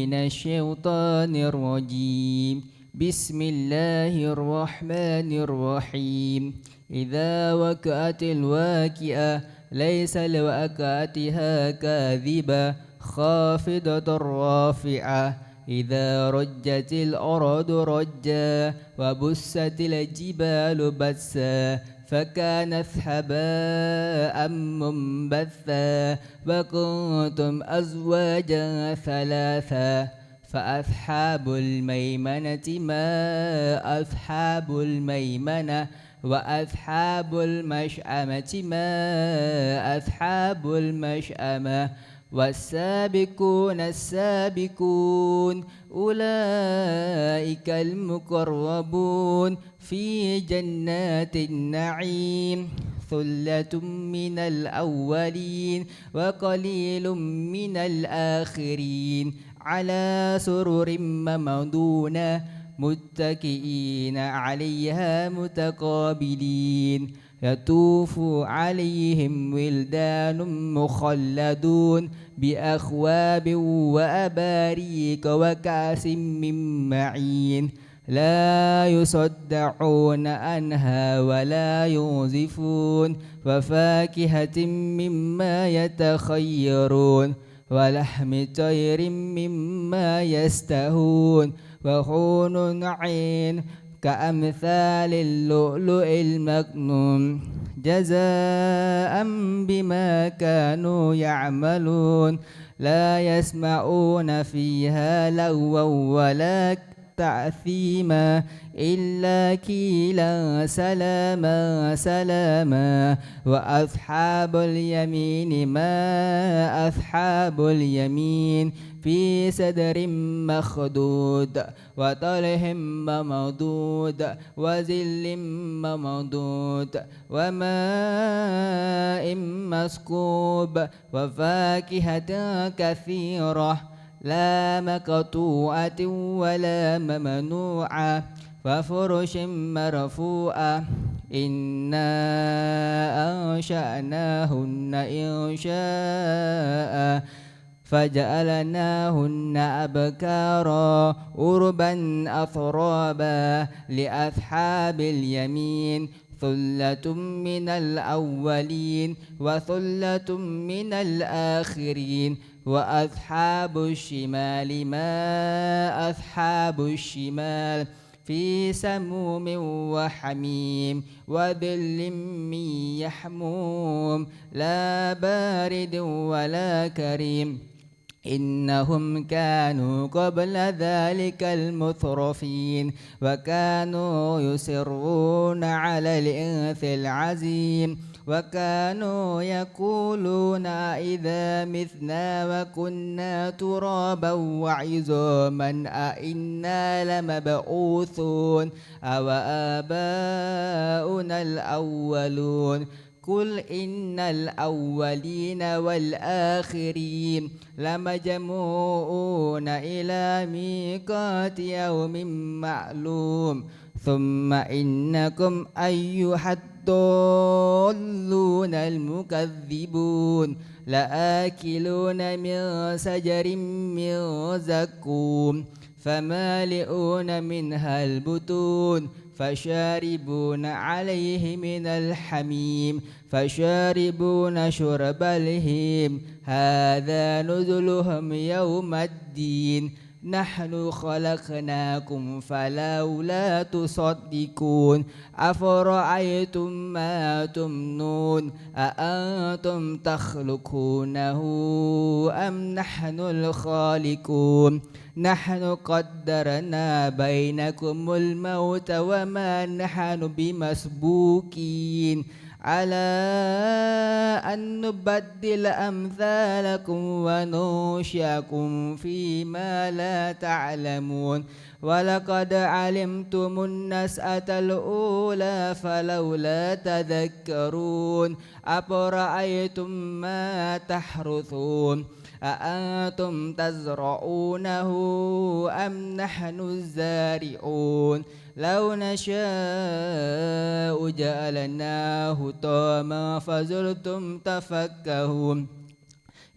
من الشيطان الرجيم. بسم الله الرحمن الرحيم. إذا وقعت الواقعة ليس لوقعتها كاذبة خافضة رافعة. إذا رجت الأرض رجا وبست الجبال بسا فكانت هباء منبثا وكنتم أزواجا ثلاثا. فأصحاب الميمنة ما أصحاب الميمنة وأصحاب المشأمة ما أصحاب المشأمة. والسابقون السابقون أولئك المقربون في جنات النعيم. ثلة من الأولين وقليل من الآخرين على سرر ممضونة متكئين عليها متقابلين. يطوف عليهم ولدان مخلدون بأكواب وأباريق وكأس من معين لا يصدعون عنها ولا ينزفون. وفاكهة مما يتخيرون ولحم طير مما يستهون. وحور عين كأمثال اللؤلؤ المكنون جزاء بما كانوا يعملون. لا يسمعون فيها لغوا ولا تأثيما إلا قيلا سلاما سلاما. وأصحاب اليمين ما أصحاب اليمين في سدر مخضود وطلح ممدود وظل ممدود وماء مسكوب وفاكهة كثيرة لا مقطوعة ولا ممنوعة وفرش مرفوعة. إنا أنشأناهن إنشاء فجعلناهن أبكارا عربا أترابا. لأصحاب اليمين ثلة من الأولين وثلة من الآخرين. وأصحاب الشمال ما أصحاب الشمال في سموم وحميم وظل من يحموم لا بارد ولا كريم. إنهم كانوا قبل ذلك المترفين وكانوا يصرون على الإنث العظيم وكانوا يقولون إذا متنا وكنا ترابا وعظاما أئنا لمبعوثون أو آباؤنا الأولون. قل إن الأولين والآخرين لمجموعون إلى ميقات يوم معلوم. ثم إنكم أيها الضالون المكذبون لآكلون من شجر من زقوم فمالئون منها البطون فشاربون عليه من الحميم فشاربون شرب الهيم. هذا نزلهم يوم الدين. نحن خلقناكم فلولا تصدقون. أفرأيتم ما تمنون أأنتم تخلقونه أم نحن الخالقون. نحن قدرنا بينكم الموت وما نحن بمسبوقين على أن نبدل أمثالكم وننشئكم فيما لا تعلمون. ولقد علمتم النشأة الأولى فلولا تذكرون. أفرأيتم ما تحرثون أأنتم تزرعونه أم نحن الزارعون. لو نشاء جعلناه طاما فزلتم تفكهون.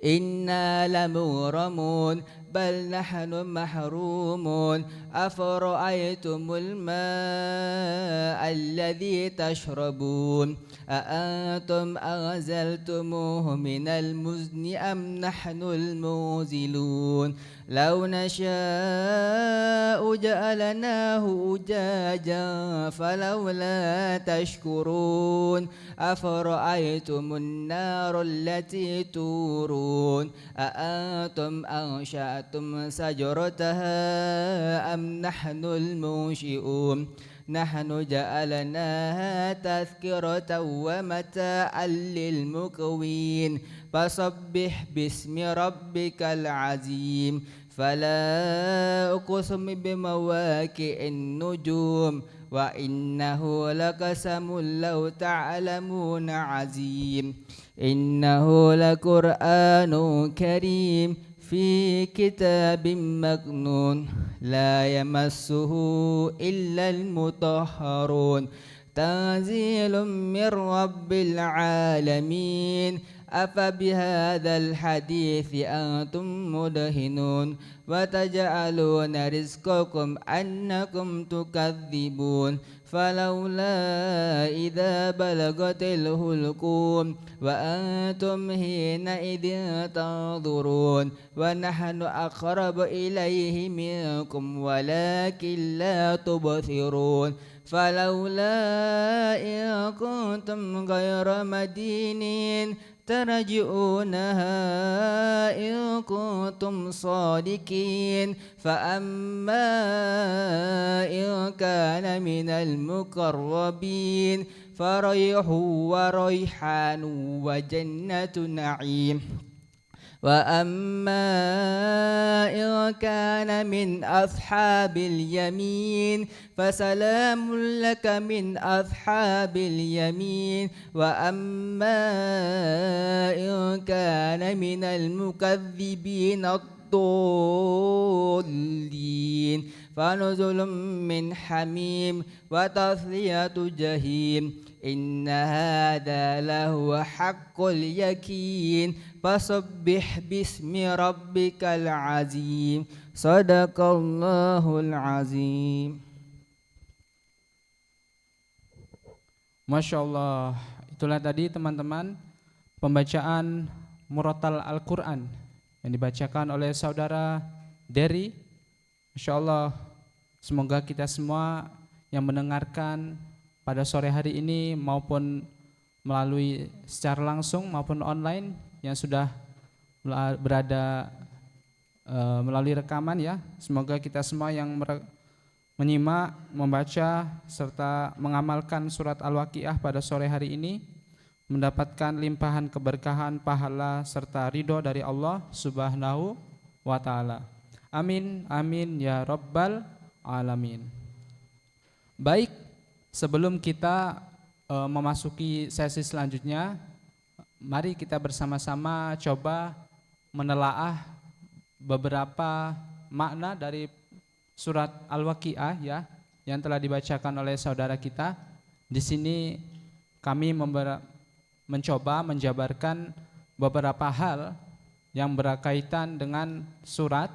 إنا لمغرمون بل نحن محرومون أفرأيتم الماء الذي تشربون أأنتم أنزلتموه من المزن أم نحن المنزلون لو نشاء جعلناه أجاجا فلولا تشكرون أفرأيتم النار التي تورون أأنتم أنشأتم شجرتها أم نحن المنشئون نحن جعلناها تذكرة ومتاعا للمقوين فسبح باسم ربك العظيم فلا أقسم بمواقع النجوم وإنه لقسم لو تعلمون عظيم إنه لقرآن كريم في كتاب مكنون لا يمسه إلا المطهرون تنزيل من رب العالمين أفبهذا الحديث أنتم مدهنون وتجعلون رزقكم أنكم تكذبون فلولا إذا بلغت الحلقوم وأنتم حينئذ تنظرون ونحن أقرب إليه منكم ولكن لا تبصرون فلولا إن كنتم غير مدينين ترجعونها إن كنتم صادقين فأما إن كان من المقربين فريح وريحان وجنة نعيم وأما إن كان من أصحاب اليمين فسلام لك من أصحاب اليمين وأما إن كان من المكذبين الضالين فنزل من حميم وتصلية جحيم إن هذا لهو حق اليقين فسبح باسم ربك العظيم صدق الله العظيم. Masya Allah, itulah tadi teman-teman pembacaan Murattal Al-Quran yang dibacakan oleh saudara Dery. Masya Allah, semoga kita semua yang mendengarkan pada sore hari ini maupun melalui secara langsung maupun online yang sudah berada melalui rekaman ya, semoga kita semua yang menyimak, membaca serta mengamalkan surat Al-Waqiah pada sore hari ini mendapatkan limpahan keberkahan, pahala serta ridho dari Allah Subhanahu wa Ta'ala. Amin, amin ya Rabbal Alamin. Baik, sebelum kita memasuki sesi selanjutnya, mari kita bersama-sama coba menelaah beberapa makna dari surat Al-Waqiah ya yang telah dibacakan oleh saudara kita. Di sini kami mencoba menjabarkan beberapa hal yang berkaitan dengan surat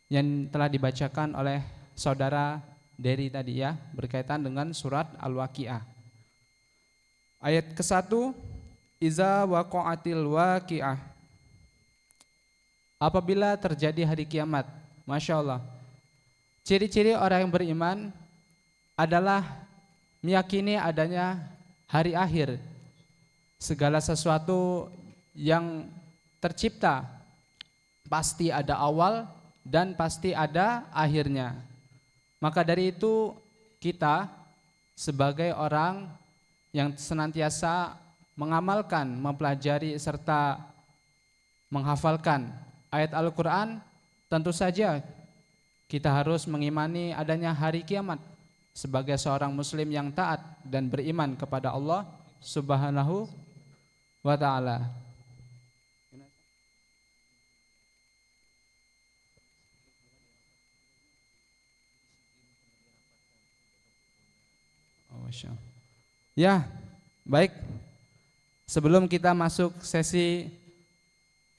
yang telah dibacakan oleh saudara Dery tadi ya, berkaitan dengan surat Al-Waqiah. Ayat ke-1, Iza waqa'atil waqi'ah. Apabila terjadi hari kiamat. Masya Allah. Ciri-ciri orang yang beriman adalah meyakini adanya hari akhir. Segala sesuatu yang tercipta pasti ada awal dan pasti ada akhirnya. Maka dari itu kita sebagai orang yang senantiasa mengamalkan, mempelajari serta menghafalkan ayat Al-Quran, tentu saja kita harus mengimani adanya hari kiamat sebagai seorang muslim yang taat dan beriman kepada Allah Subhanahu wa Ta'ala. Ya, baik. Sebelum kita masuk sesi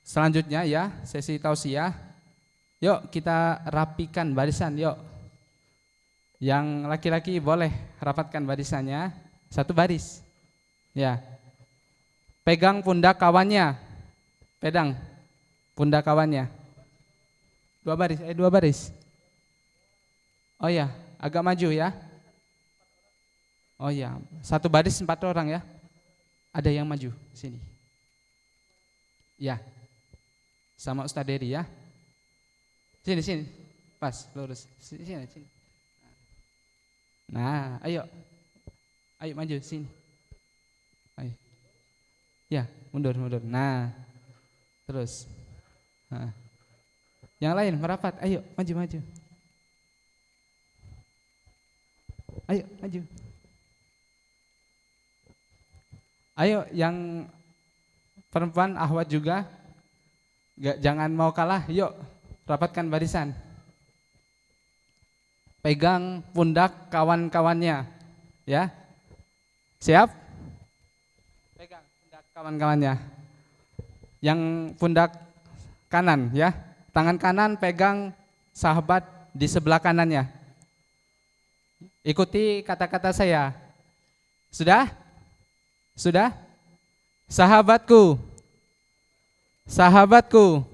selanjutnya ya, sesi tausiah, Yuk kita rapikan barisan, yuk. Yang laki-laki boleh rapatkan barisannya, satu baris. Ya. Pegang pundak kawannya. Pedang pundak kawannya. Dua baris. Oh ya, agak maju ya. Oh ya, satu baris 4 orang ya. Ada yang maju sini. Ya. Sama Ustadz Dery ya. Sini. Pas, lurus. Sini. Nah, ayo maju sini. Ayo. Ya, mundur. Nah, terus. Nah. Yang lain merapat, ayo maju. Ayo maju. Ayo yang perempuan ahwat juga, jangan mau kalah, yuk rapatkan barisan. Pegang pundak kawan-kawannya, ya. Siap? Pegang pundak kawan-kawannya. Yang pundak kanan, ya. Tangan kanan pegang sahabat di sebelah kanannya. Ikuti kata-kata saya. Sudah? Sahabatku,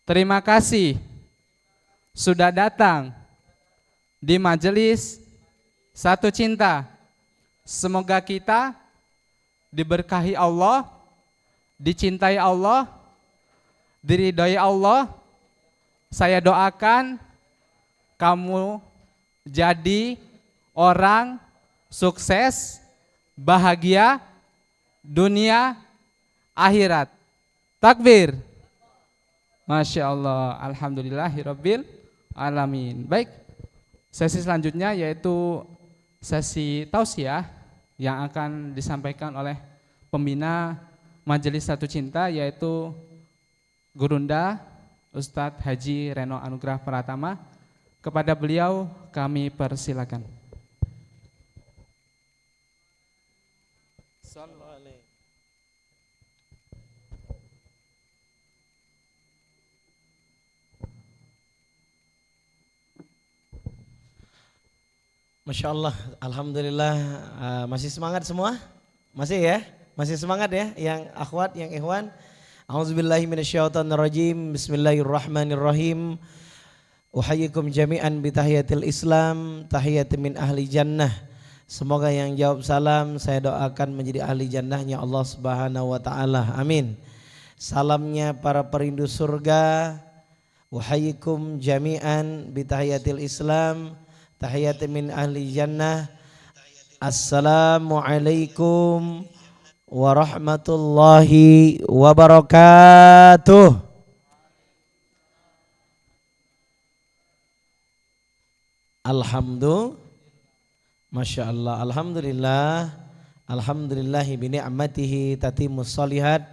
terima kasih sudah datang di majelis Satu Cinta. Semoga kita diberkahi Allah, dicintai Allah, diridhoi Allah. Saya doakan kamu jadi orang sukses, bahagia dunia akhirat. Takbir. Masya Allah. Alhamdulillahirabbil alamin. Baik. Sesi selanjutnya yaitu sesi tausiah yang akan disampaikan oleh pembina Majelis Satu Cinta, yaitu Gurunda Ustadz Haji Reno Anugrah Pratama. Kepada beliau kami persilakan. Masya Allah, alhamdulillah. Masih semangat semua? Masih ya? Masih semangat ya? Yang akhwat, yang ikhwan. A'udzubillahi minasyaitonirrajim. Bismillahirrahmanirrahim. Uhayyikum jami'an bitahiyatil Islam, tahiyatin min ahli jannah. Semoga yang jawab salam saya doakan menjadi ahli jannahnya Allah Subhanahu wa taala. Amin. Salamnya para perindu surga. Uhayyikum jami'an bitahiyatil Islam, tahiyatin min ahli jannah. Assalamualaikum warahmatullahi wabarakatuh. Masya Allah, alhamdulillah, alhamdulillahi bini'amatihi tatimus solihat.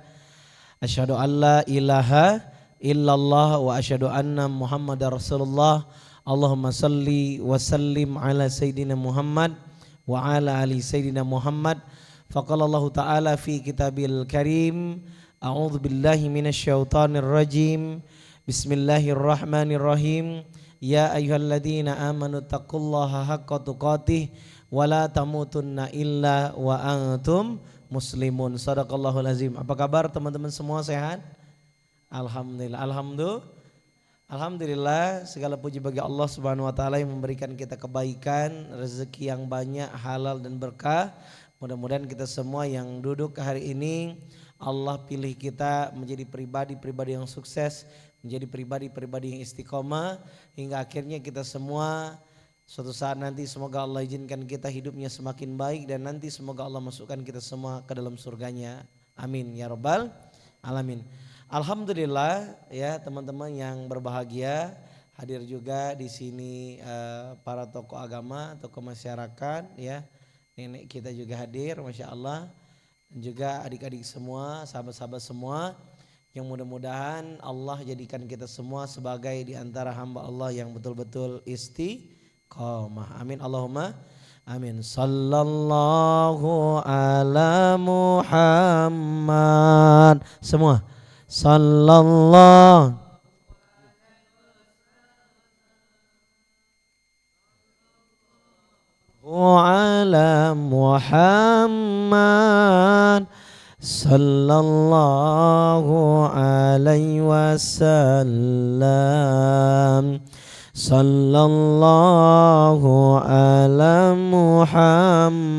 Asyhadu an la ilaha illallah wa asyhadu anna Muhammadar Rasulullah. Allahumma salli wa sallim ala Sayyidina Muhammad wa ala ali Sayyidina Muhammad. Faqala Allah Ta'ala fi kitabil karim. A'udhu billahi minasyaitonir rajim. Bismillahirrahmanirrahim. Ya ayyuhalladzina amanu taqullaha haqqa tuqatih wa la tamutunna illa wa antum muslimun. Shadaqallahul azim. Apa kabar teman-teman semua, sehat? Alhamdulillah. Alhamdulillah, segala puji bagi Allah Subhanahu wa taala yang memberikan kita kebaikan, rezeki yang banyak, halal dan berkah. Mudah-mudahan kita semua yang duduk hari ini Allah pilih kita menjadi pribadi-pribadi yang sukses, menjadi pribadi-pribadi yang istiqomah, hingga akhirnya kita semua suatu saat nanti semoga Allah izinkan kita hidupnya semakin baik, dan nanti semoga Allah masukkan kita semua ke dalam surganya. Amin ya rabbal alamin. Alhamdulillah ya teman-teman yang berbahagia, hadir juga di sini para tokoh agama, tokoh masyarakat ya. Nenek kita juga hadir, Masya Allah. Dan juga adik-adik semua, sahabat-sahabat semua, yang mudah-mudahan Allah jadikan kita semua sebagai di antara hamba Allah yang betul-betul istiqomah. Amin Allahumma amin. Sallallahu ala Muhammad. Semua. Sallallahu ala Muhammad sallallahu alaihi wasallam. Sallallahu ala Muhammad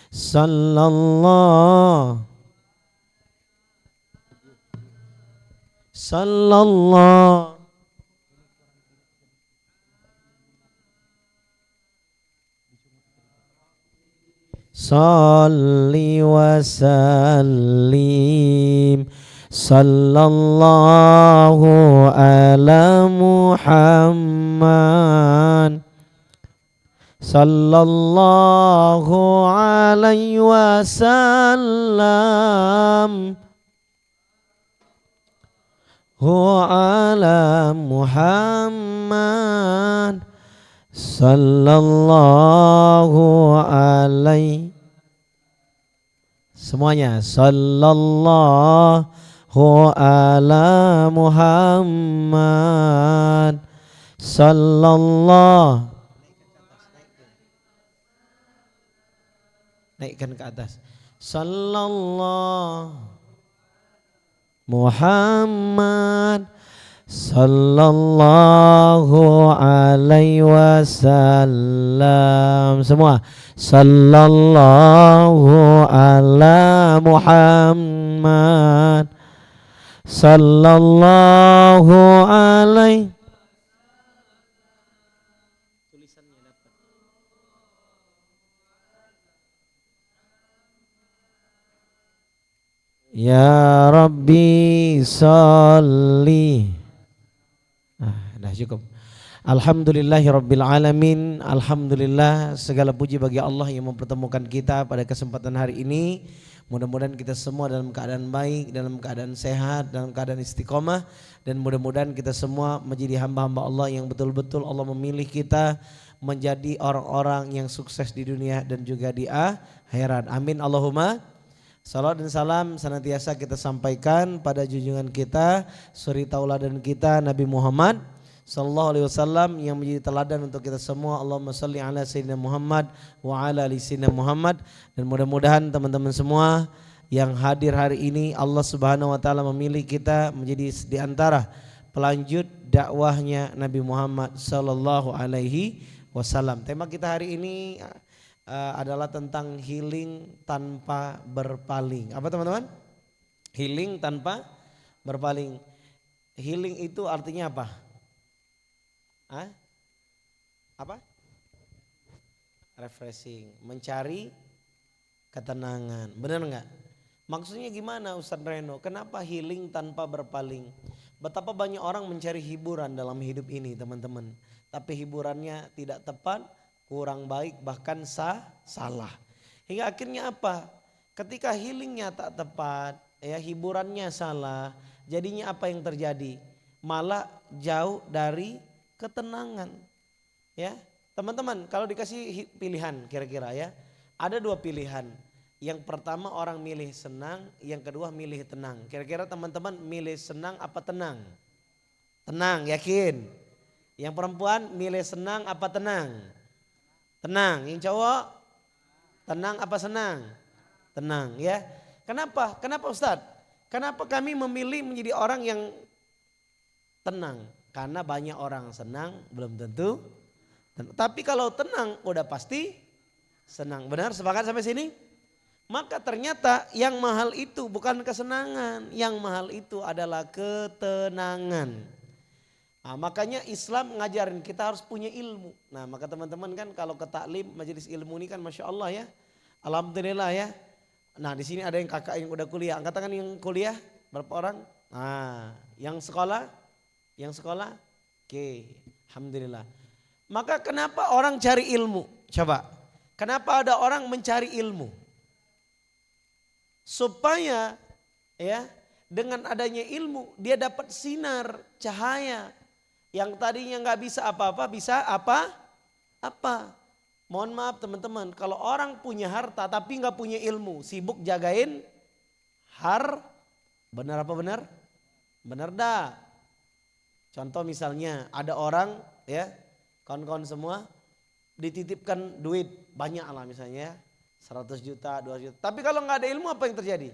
sallallahu salli wa sallim sallallahu ala Muhammad sallallahu alaihi wasallam ala Muhammad sallallahu alaihi, semuanya sallallahu ala Muhammad sallallahu, naikkan ke atas, sallallahu Muhammad sallallahu alaihi wasallam, semua sallallahu ala Muhammad sallallahu alaihi. Tulisannya dapat. Ya Rabbi salli. Dah cukup. Alhamdulillahirabbil alamin. Alhamdulillah, segala puji bagi Allah yang mempertemukan kita pada kesempatan hari ini. Mudah-mudahan kita semua dalam keadaan baik, dalam keadaan sehat, dalam keadaan istiqomah, dan mudah-mudahan kita semua menjadi hamba-hamba Allah yang betul-betul Allah memilih kita menjadi orang-orang yang sukses di dunia dan juga di akhirat. Amin Allahumma. Salawat dan salam senantiasa kita sampaikan pada junjungan kita, suri tauladan kita, Nabi Muhammad sallallahu alaihi wasallam, yang menjadi teladan untuk kita semua. Allahumma shalli ala sayyidina Muhammad wa ala ali sayyidina Muhammad. Dan mudah-mudahan teman-teman semua yang hadir hari ini, Allah Subhanahu wa taala memilih kita menjadi di antara pelanjut dakwahnya Nabi Muhammad sallallahu alaihi wasallam. Tema kita hari ini adalah tentang healing tanpa berpaling. Apa teman-teman? Healing tanpa berpaling. Healing itu artinya apa? Apa? Refreshing, mencari ketenangan. Benar enggak? Maksudnya gimana Ustadz Reno? Kenapa healing tanpa berpaling? Betapa banyak orang mencari hiburan dalam hidup ini teman-teman. Tapi hiburannya tidak tepat, kurang baik, bahkan salah. Hingga akhirnya apa? Ketika healingnya tak tepat, ya hiburannya salah, jadinya apa yang terjadi? Malah jauh dari ketenangan. Ya, teman-teman, kalau dikasih pilihan kira-kira ya, ada dua pilihan. Yang pertama orang milih senang, yang kedua milih tenang. Kira-kira teman-teman milih senang apa tenang? Tenang, yakin? Yang perempuan milih senang apa tenang? Tenang. Yang cowok tenang apa senang? Tenang ya. Kenapa? Kenapa Ustadz? Kenapa kami memilih menjadi orang yang tenang? Karena banyak orang senang belum tentu. Tapi kalau tenang udah pasti senang. Benar? Sepakat sampai sini? Maka ternyata yang mahal itu bukan kesenangan. Yang mahal itu adalah ketenangan. Nah, makanya Islam ngajarin kita harus punya ilmu. Nah maka teman-teman kan kalau ke taklim majelis ilmu ini kan Masya Allah ya. Alhamdulillah ya. Nah di sini ada yang kakak yang udah kuliah. Angkat tangan yang kuliah berapa orang? Nah yang sekolah? Yang sekolah? Oke, alhamdulillah. Maka kenapa orang cari ilmu? Coba, kenapa ada orang mencari ilmu? Supaya ya dengan adanya ilmu dia dapat sinar, cahaya. Yang tadinya nggak bisa apa-apa, bisa apa-apa. Mohon maaf teman-teman, kalau orang punya harta tapi nggak punya ilmu, sibuk jagain benar apa benar? Benar dah. Contoh misalnya ada orang ya, kawan-kawan semua dititipkan duit banyak lah misalnya 100 juta, 200 juta. Tapi kalau nggak ada ilmu apa yang terjadi?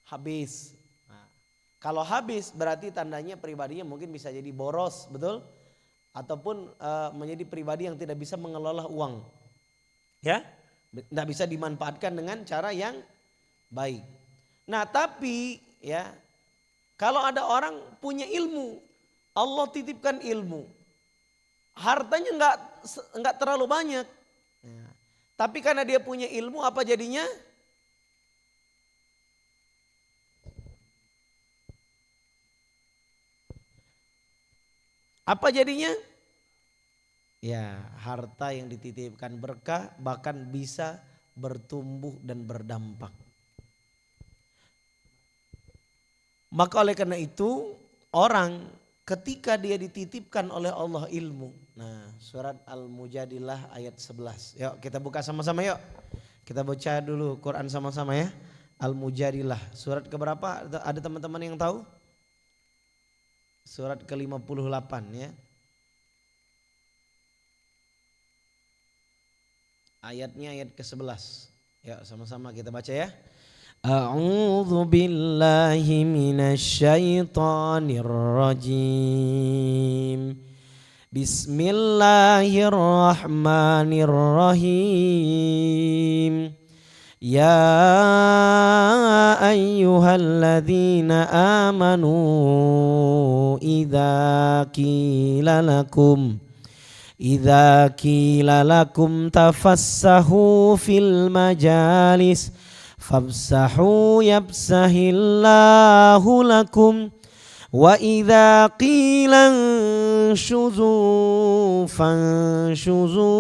Habis. Nah, kalau habis berarti tandanya pribadinya mungkin bisa jadi boros, betul? Ataupun menjadi pribadi yang tidak bisa mengelola uang. Ya, tidak bisa dimanfaatkan dengan cara yang baik. Nah tapi ya, kalau ada orang punya ilmu, Allah titipkan ilmu, hartanya nggak terlalu banyak, ya. Tapi karena dia punya ilmu apa jadinya? Apa jadinya? Ya, harta yang dititipkan berkah bahkan bisa bertumbuh dan berdampak. Maka oleh karena itu orang ketika dia dititipkan oleh Allah ilmu. Nah, surat Al-Mujadilah ayat 11. Yuk kita buka sama-sama yuk. Kita baca dulu Quran sama-sama ya. Al-Mujadilah surat keberapa? Ada teman-teman yang tahu? Surat ke-58 ya. Ayatnya ayat ke-11. Ya sama-sama kita baca ya. A'udzu billahi minasyaitonir rajim. Bismillahirrahmanirrahim. Ya ayyuhalladzina amanu idza qila lakum tafassahu fil majalis fafsahu yafsahillahu lakum wa idza qila anshuzu fanshuzu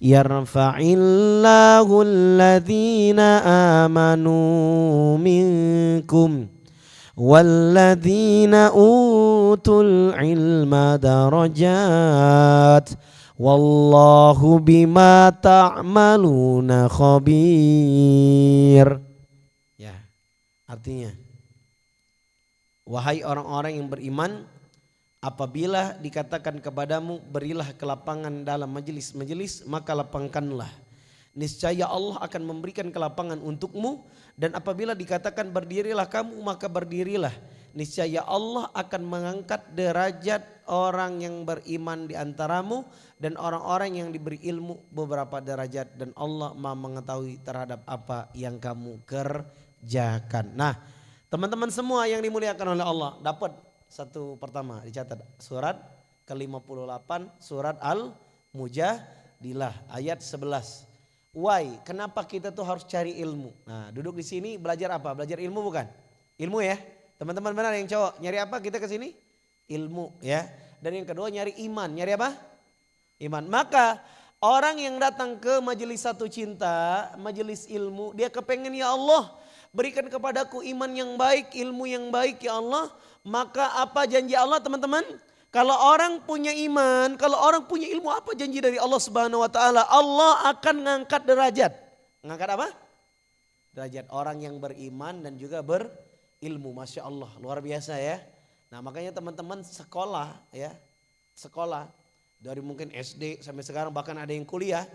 yarfa'illahu alladhina amanu minkum walladzina utul ilma darajat wallahu bima ta'maluna khabir. Ya, artinya wahai orang-orang yang beriman, apabila dikatakan kepadamu berilah kelapangan dalam majelis-majelis, maka lapangkanlah. Niscaya Allah akan memberikan kelapangan untukmu, dan apabila dikatakan berdirilah kamu maka berdirilah. Niscaya Allah akan mengangkat derajat orang yang beriman di antaramu dan orang-orang yang diberi ilmu beberapa derajat, dan Allah Maha mengetahui terhadap apa yang kamu kerjakan. Nah, teman-teman semua yang dimuliakan oleh Allah, dapat satu pertama dicatat surat ke-58 surat Al-Mujadilah ayat 11. Why? Kenapa kita tuh harus cari ilmu? Nah, duduk di sini belajar apa? Belajar ilmu bukan? Ilmu ya. Teman-teman benar yang cowok, nyari apa kita ke sini? Ilmu ya. Dan yang kedua nyari iman. Nyari apa? Iman. Maka orang yang datang ke majelis satu cinta, majelis ilmu, dia kepengen ya Allah, berikan kepadaku iman yang baik, ilmu yang baik ya Allah. Maka apa janji Allah teman-teman? Kalau orang punya iman, kalau orang punya ilmu, apa janji dari Allah Subhanahu wa taala? Allah akan ngangkat derajat. Ngangkat apa? Derajat orang yang beriman dan juga berilmu. Masya Allah, luar biasa ya. Nah makanya teman-teman sekolah ya, sekolah dari mungkin SD sampai sekarang bahkan ada yang kuliah.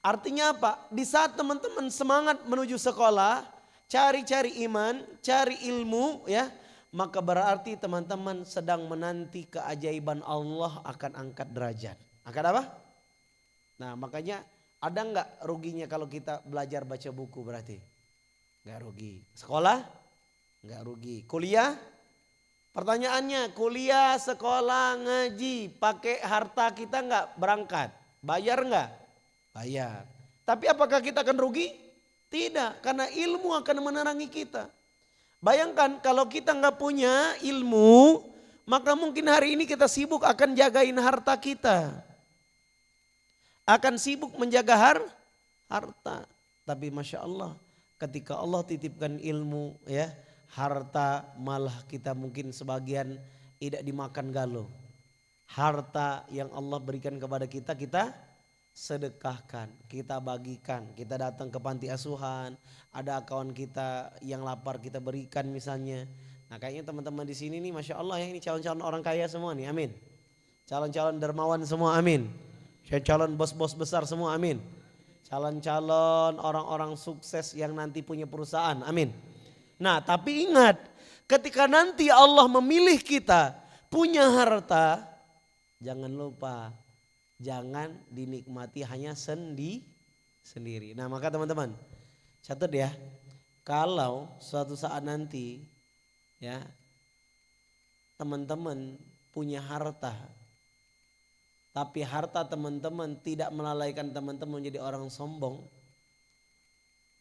Artinya apa? Di saat teman-teman semangat menuju sekolah, cari-cari iman, cari ilmu ya, maka berarti teman-teman sedang menanti keajaiban Allah akan angkat derajat. Angkat apa? Nah makanya ada nggak ruginya kalau kita belajar baca buku berarti? Nggak rugi. Sekolah? Nggak rugi. Kuliah? Pertanyaannya kuliah, sekolah, ngaji, pakai harta kita nggak berangkat? Bayar nggak? Bayar. Tapi apakah kita akan rugi? Tidak, karena ilmu akan menerangi kita. Bayangkan kalau kita nggak punya ilmu, maka mungkin hari ini kita sibuk akan jagain harta kita. Akan sibuk menjaga harta. Tapi Masya Allah ketika Allah titipkan ilmu ya, harta malah kita mungkin sebagian tidak dimakan galuh. Harta yang Allah berikan kepada kita, kita sedekahkan, kita bagikan, kita datang ke panti asuhan, ada kawan kita yang lapar kita berikan misalnya. Nah kayaknya teman-teman di sini nih Masya Allah ya, ini calon-calon orang kaya semua nih, amin. Calon-calon dermawan semua amin. Calon bos-bos besar semua amin. Calon-calon orang-orang sukses yang nanti punya perusahaan amin. Nah tapi ingat, ketika nanti Allah memilih kita punya harta, jangan lupa jangan dinikmati hanya sendiri. Nah maka teman-teman catat ya, kalau suatu saat nanti ya teman-teman punya harta, tapi harta teman-teman tidak melalaikan teman-teman menjadi orang sombong,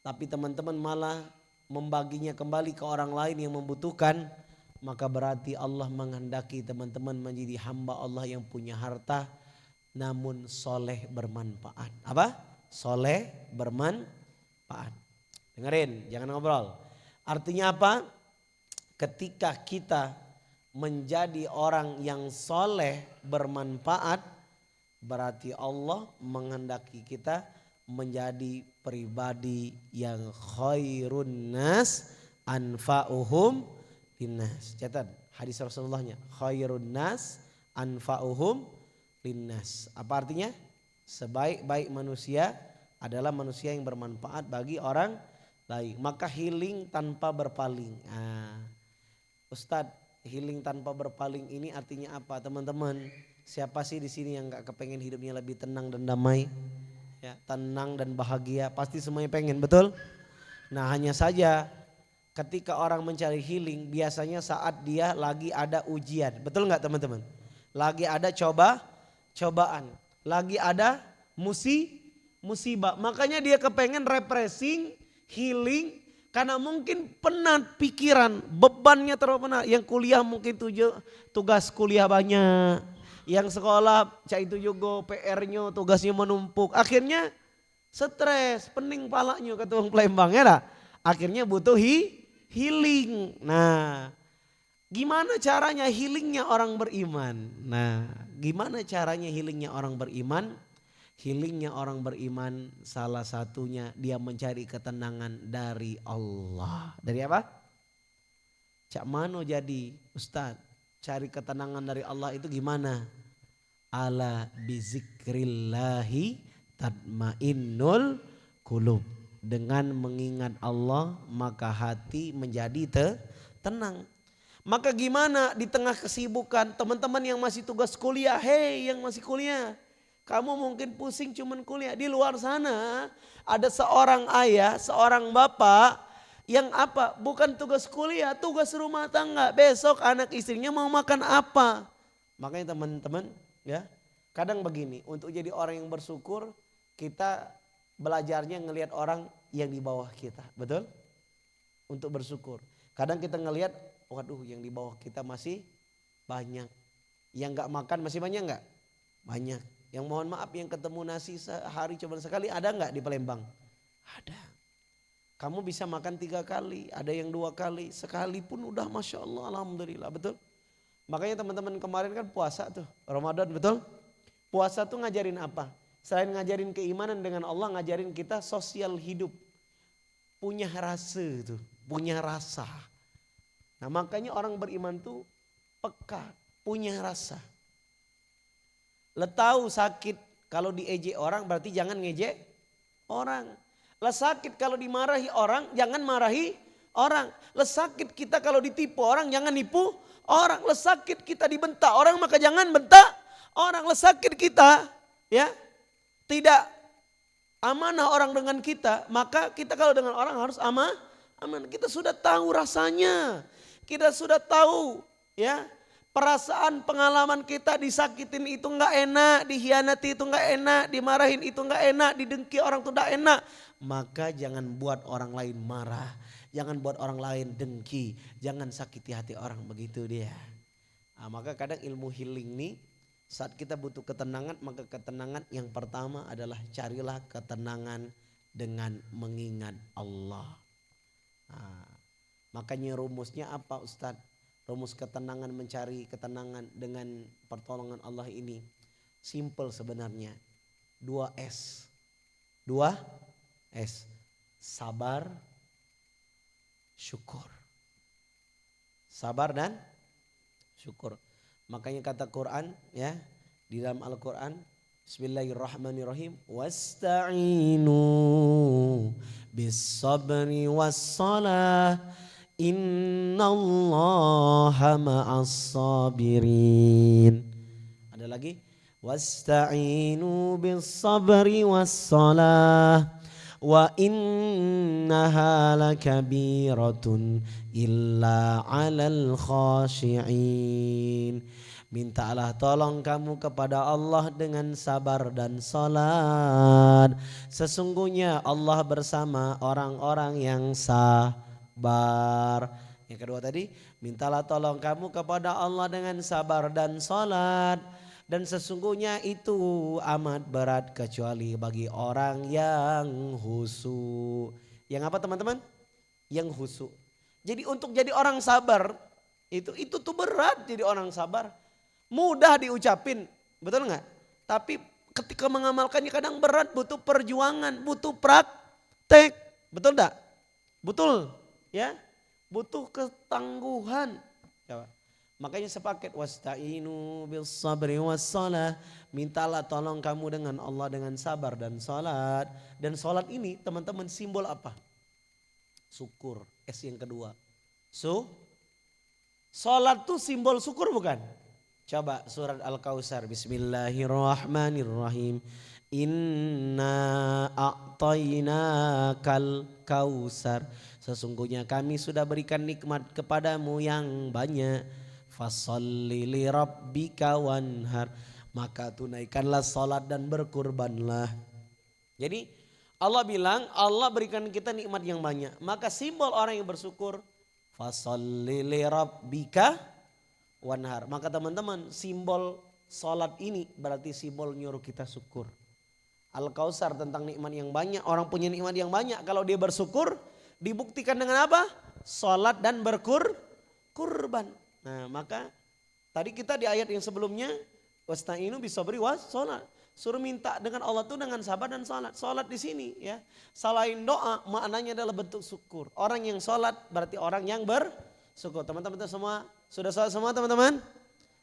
tapi teman-teman malah membaginya kembali ke orang lain yang membutuhkan, maka berarti Allah menghendaki teman-teman menjadi hamba Allah yang punya harta namun soleh bermanfaat. Apa? Soleh bermanfaat. Dengerin, jangan ngobrol. Artinya apa? Ketika kita menjadi orang yang soleh bermanfaat, berarti Allah menghendaki kita menjadi pribadi yang khairun nas anfa'uhum linnas. Catat hadis Rasulullahnya, khairun nas anfa'uhum linnas. Apa artinya? Sebaik-baik manusia adalah manusia yang bermanfaat bagi orang lain. Maka healing tanpa berpaling. Ustadz, healing tanpa berpaling ini artinya apa? Teman-teman, siapa sih di sini yang gak kepengen hidupnya lebih tenang dan damai? Ya, tenang dan bahagia, pasti semuanya pengen, betul? Nah hanya saja ketika orang mencari healing biasanya saat dia lagi ada ujian, betul nggak teman-teman? Lagi ada cobaan, lagi ada musibah, makanya dia kepengen refreshing, healing, karena mungkin penat pikiran, bebannya terlalu penat. Yang kuliah mungkin tugas kuliah banyak. Yang sekolah cak itu juga PR-nya, tugasnya menumpuk. Akhirnya stres, pening palanya kata orang Palembang ya lah. Akhirnya butuh healing. Nah, gimana caranya healingnya orang beriman? Nah, gimana caranya healingnya orang beriman? Healingnya orang beriman salah satunya dia mencari ketenangan dari Allah. Dari apa? Cak mano jadi Ustadz, cari ketenangan dari Allah itu gimana? Ala bizikrillahi tatmainnul qulub. Dengan mengingat Allah maka hati menjadi tenang. Maka gimana di tengah kesibukan teman-teman yang masih tugas kuliah, hei yang masih kuliah, kamu mungkin pusing cuman kuliah. Di luar sana ada seorang ayah, seorang bapak yang apa? Bukan tugas kuliah, tugas rumah tangga. Besok anak istrinya mau makan apa? Makanya teman-teman ya, kadang begini, untuk jadi orang yang bersyukur kita belajarnya ngelihat orang yang di bawah kita, betul? Untuk bersyukur. Kadang kita ngelihat, waduh yang di bawah kita masih banyak. Yang gak makan masih banyak gak? Banyak. Yang mohon maaf yang ketemu nasi sehari cuma sekali ada gak di Palembang? Ada. Kamu bisa makan 3 kali, ada yang 2 kali, sekali pun udah Masya Allah, Alhamdulillah, betul? Makanya teman-teman kemarin kan puasa tuh, Ramadan, betul? Puasa tuh ngajarin apa? Selain ngajarin keimanan dengan Allah, ngajarin kita sosial hidup. Punya rasa tuh, punya rasa. Nah makanya orang beriman tuh peka, punya rasa. Lah tahu sakit kalau diejek orang berarti jangan ngejek orang. Lah sakit kalau dimarahi orang jangan marahi orang. Lah sakit kita kalau ditipu orang jangan nipu orang. Lah sakit kita dibentak orang maka jangan bentak orang. Lah sakit kita ya tidak amanah orang dengan kita, maka kita kalau dengan orang harus aman. Kita sudah tahu rasanya. Kita sudah tahu ya perasaan pengalaman kita disakitin itu enggak enak, dikhianati itu enggak enak, dimarahin itu enggak enak, didengki orang itu enggak enak. Maka jangan buat orang lain marah, jangan buat orang lain dengki, jangan sakiti hati orang, begitu dia. Nah, maka kadang ilmu healing nih saat kita butuh ketenangan, maka ketenangan yang pertama adalah carilah ketenangan dengan mengingat Allah. Nah, makanya rumusnya apa Ustadz? Rumus ketenangan, mencari ketenangan dengan pertolongan Allah ini simple sebenarnya. 2S. 2S. Sabar, syukur. Sabar dan syukur. Makanya kata Quran ya, Di dalam Al-Quran, Bismillahirrahmanirrahim. Wasta'inu bis-sabri was-salah. Innallaha ma'as-sabirin. Ada lagi. Wasta'inu bis-sabri was-salah. Wa innaha lakabiratun illa 'alal khashi'in. Mintalah tolong kamu kepada Allah dengan sabar dan salat. Sesungguhnya Allah bersama orang-orang yang sabar. Yang kedua tadi, mintalah tolong kamu kepada Allah dengan sabar dan salat. Dan sesungguhnya itu amat berat kecuali bagi orang yang khusyuk. Yang apa teman-teman? Yang khusyuk. Jadi untuk jadi orang sabar itu tuh berat jadi orang sabar. Mudah diucapin, betul nggak? Tapi ketika mengamalkannya kadang berat, butuh perjuangan, butuh praktek, betul nggak? Betul, ya, butuh ketangguhan. Coba. Makanya sepaket wasta'inu bis sabri was salah. Mintalah tolong kamu dengan Allah dengan sabar dan salat. Dan salat ini teman-teman simbol apa? Syukur. S yang kedua. Salat tuh simbol syukur bukan? Coba surat Al-Kautsar. Bismillahirrahmanirrahim. Inna a'tainakal kautsar. Sesungguhnya kami sudah berikan nikmat kepadamu yang banyak. Fasholli li rabbika wanhar. Maka tunaikanlah salat dan berkurbanlah. Jadi Allah bilang Allah berikan kita nikmat yang banyak. Maka simbol orang yang bersyukur. Fasholli li rabbika wanhar. Maka teman-teman simbol salat ini berarti simbol nyuruh kita syukur. Al-Kautsar tentang nikmat yang banyak. Orang punya nikmat yang banyak. Kalau dia bersyukur dibuktikan dengan apa? Salat dan berkurban. Nah maka tadi kita di ayat yang sebelumnya. Wasta'inu bisabri was salat. Suruh minta dengan Allah itu dengan sabar dan salat. Salat di sini ya. Selain doa maknanya adalah bentuk syukur. Orang yang salat berarti orang yang bersyukur. Teman-teman semua sudah salat semua teman-teman?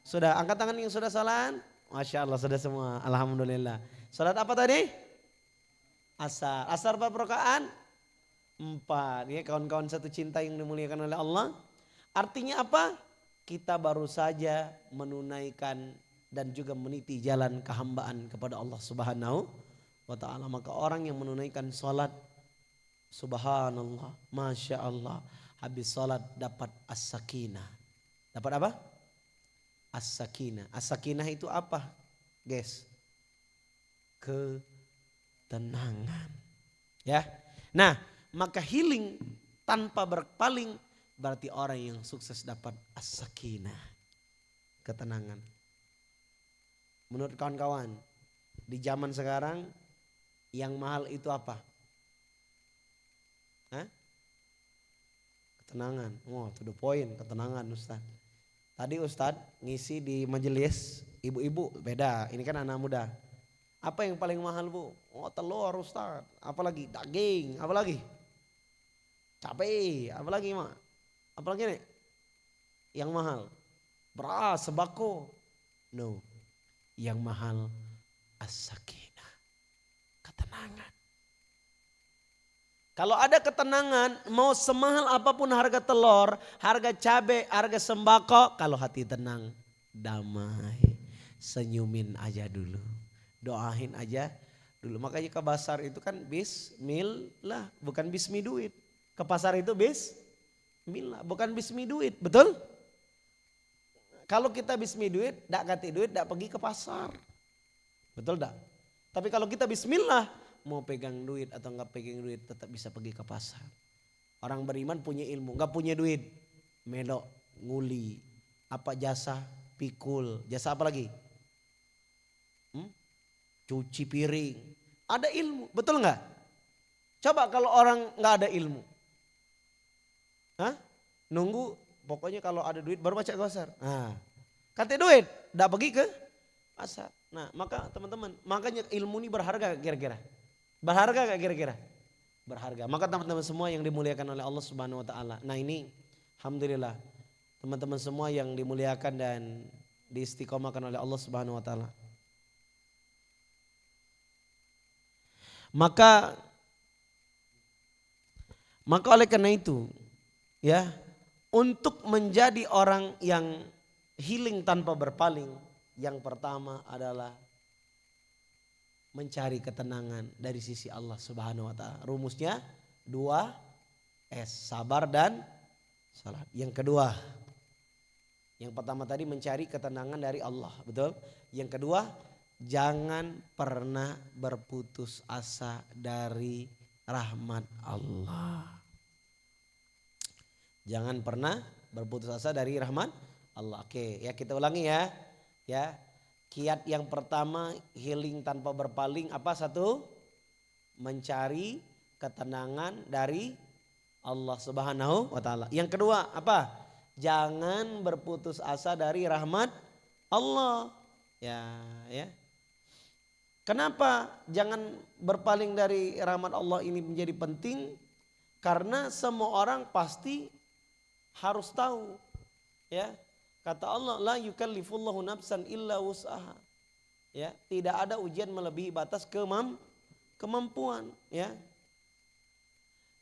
Sudah angkat tangan yang sudah salat? Masya Allah sudah semua. Alhamdulillah. Salat apa tadi? Asar. Asar berapa rakaat? 4. Ya kawan-kawan satu cinta yang dimuliakan oleh Allah. Artinya apa? Kita baru saja menunaikan dan juga meniti jalan kehambaan kepada Allah Subhanahu wa ta'ala. Maka orang yang menunaikan salat, subhanallah, masya Allah, habis salat dapat as-sakinah. Dapat apa? As-sakinah. As-sakinah itu apa? Guys. Ketenangan. Ya. Nah, maka healing tanpa berpaling berarti orang yang sukses dapat as-sakinah. Ketenangan. Menurut kawan-kawan, di zaman sekarang yang mahal itu apa? Hah? Ketenangan. Oh, to the point, ketenangan Ustaz. Tadi Ustaz ngisi di majelis ibu-ibu, beda. Ini kan anak muda. Apa yang paling mahal Bu? Oh telur Ustaz. Apalagi daging, apalagi? Cabai, apalagi Mak? Apalagi nih? Yang mahal. Beras, sembako. No. Yang mahal as-sakinah. Ketenangan. Kalau ada ketenangan, mau semahal apapun harga telur, harga cabai, harga sembako, kalau hati tenang, damai, senyumin aja dulu, doain aja dulu. Makanya ke pasar itu kan bismillah, bukan bismi duit. Ke pasar itu bismillah, bukan bismi duit, betul? Kalau kita bismi duit, dak ganti duit, dak pergi ke pasar, betul dak? Tapi kalau kita bismillah, mau pegang duit atau enggak pegang duit tetap bisa pergi ke pasar. Orang beriman punya ilmu, enggak punya duit, melok, nguli, apa jasa, pikul, jasa apa lagi? Cuci piring, ada ilmu, betul enggak? Coba kalau orang enggak ada ilmu, nunggu pokoknya kalau ada duit baru baca ke pasar. Nah, kata duit, enggak pergi ke pasar. Nah, maka teman-teman, makanya ilmu ini berharga kira-kira. Berharga gak kira-kira? Berharga. Maka teman-teman semua yang dimuliakan oleh Allah Subhanahu wa taala. Nah, ini alhamdulillah teman-teman semua yang dimuliakan dan diistiqomahkan oleh Allah Subhanahu wa taala. Maka oleh karena itu ya, untuk menjadi orang yang healing tanpa berpaling, yang pertama adalah mencari ketenangan dari sisi Allah Subhanahu wa taala. Rumusnya 2S, sabar dan salat. Yang kedua, yang pertama tadi mencari ketenangan dari Allah, betul? Yang kedua, jangan pernah berputus asa dari rahmat Allah. Jangan pernah berputus asa dari rahmat Allah. Oke, ya kita ulangi ya. Ya. Kiat yang pertama healing tanpa berpaling apa? Satu, mencari ketenangan dari Allah Subhanahu wa taala. Yang kedua apa? Jangan berputus asa dari rahmat Allah. Ya. Kenapa jangan berpaling dari rahmat Allah ini menjadi penting? Karena semua orang pasti harus tahu, ya. Kata Allah, la yukallifullahu nafsan illa wus'aha. Ya, tidak ada ujian melebihi batas kemampuan, ya.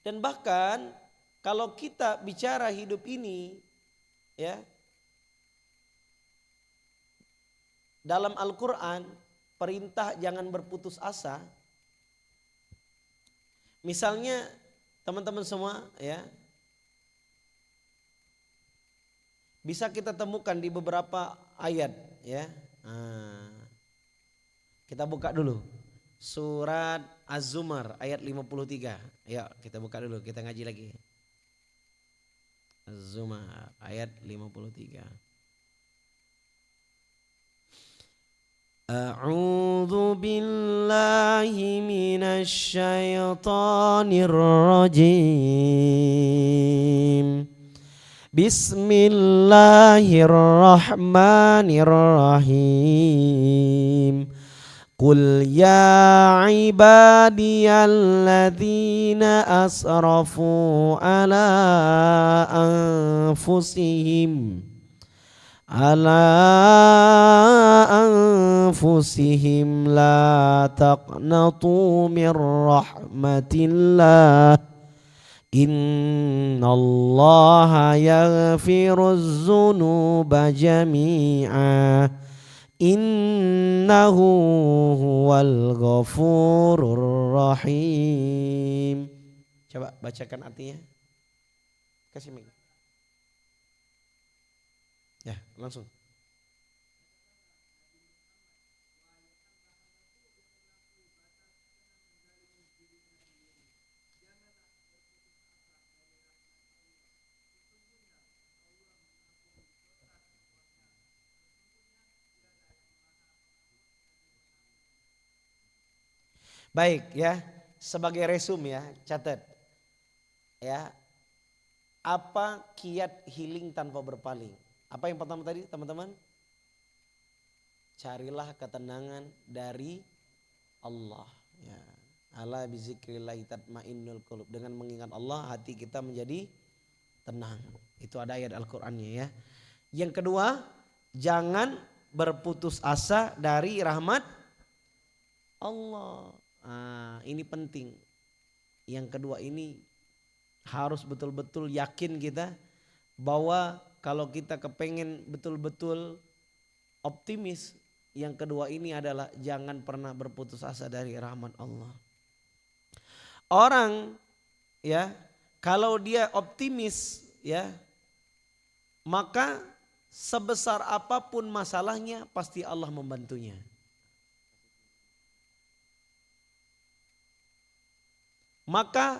Dan bahkan kalau kita bicara hidup ini, ya, dalam Al-Quran perintah jangan berputus asa. Misalnya teman-teman semua, ya, bisa kita temukan di beberapa ayat, ya. Kita buka dulu surat Az-Zumar ayat 53. Ya, kita buka dulu, kita ngaji lagi. Az-Zumar ayat 53. A'udzu billahi minasy syaithanir rajim. Bismillahirrahmanirrahim. Qul ya ibadiyalladzina asrafu ala anfusihim la taqnatu min rahmatillah. Innallaha yaghfiruz dzunuba jami'a. Innahu huwal ghafurur rahim. Coba bacakan artinya. Kasih mic. Ya, langsung. Baik ya, sebagai resume ya, catat. Ya. Apa kiat healing tanpa berpaling? Apa yang pertama tadi teman-teman? Carilah ketenangan dari Allah. Ya. Ala bizikrillahi tatmainnul qulub. Dengan mengingat Allah hati kita menjadi tenang. Itu ada ayat Al-Qur'annya ya. Yang kedua, jangan berputus asa dari rahmat Allah. Ini penting. Yang kedua ini harus betul-betul yakin kita bahwa kalau kita kepengen betul-betul optimis, yang kedua ini adalah jangan pernah berputus asa dari rahmat Allah. Orang ya kalau dia optimis ya, maka sebesar apapun masalahnya pasti Allah membantunya. Maka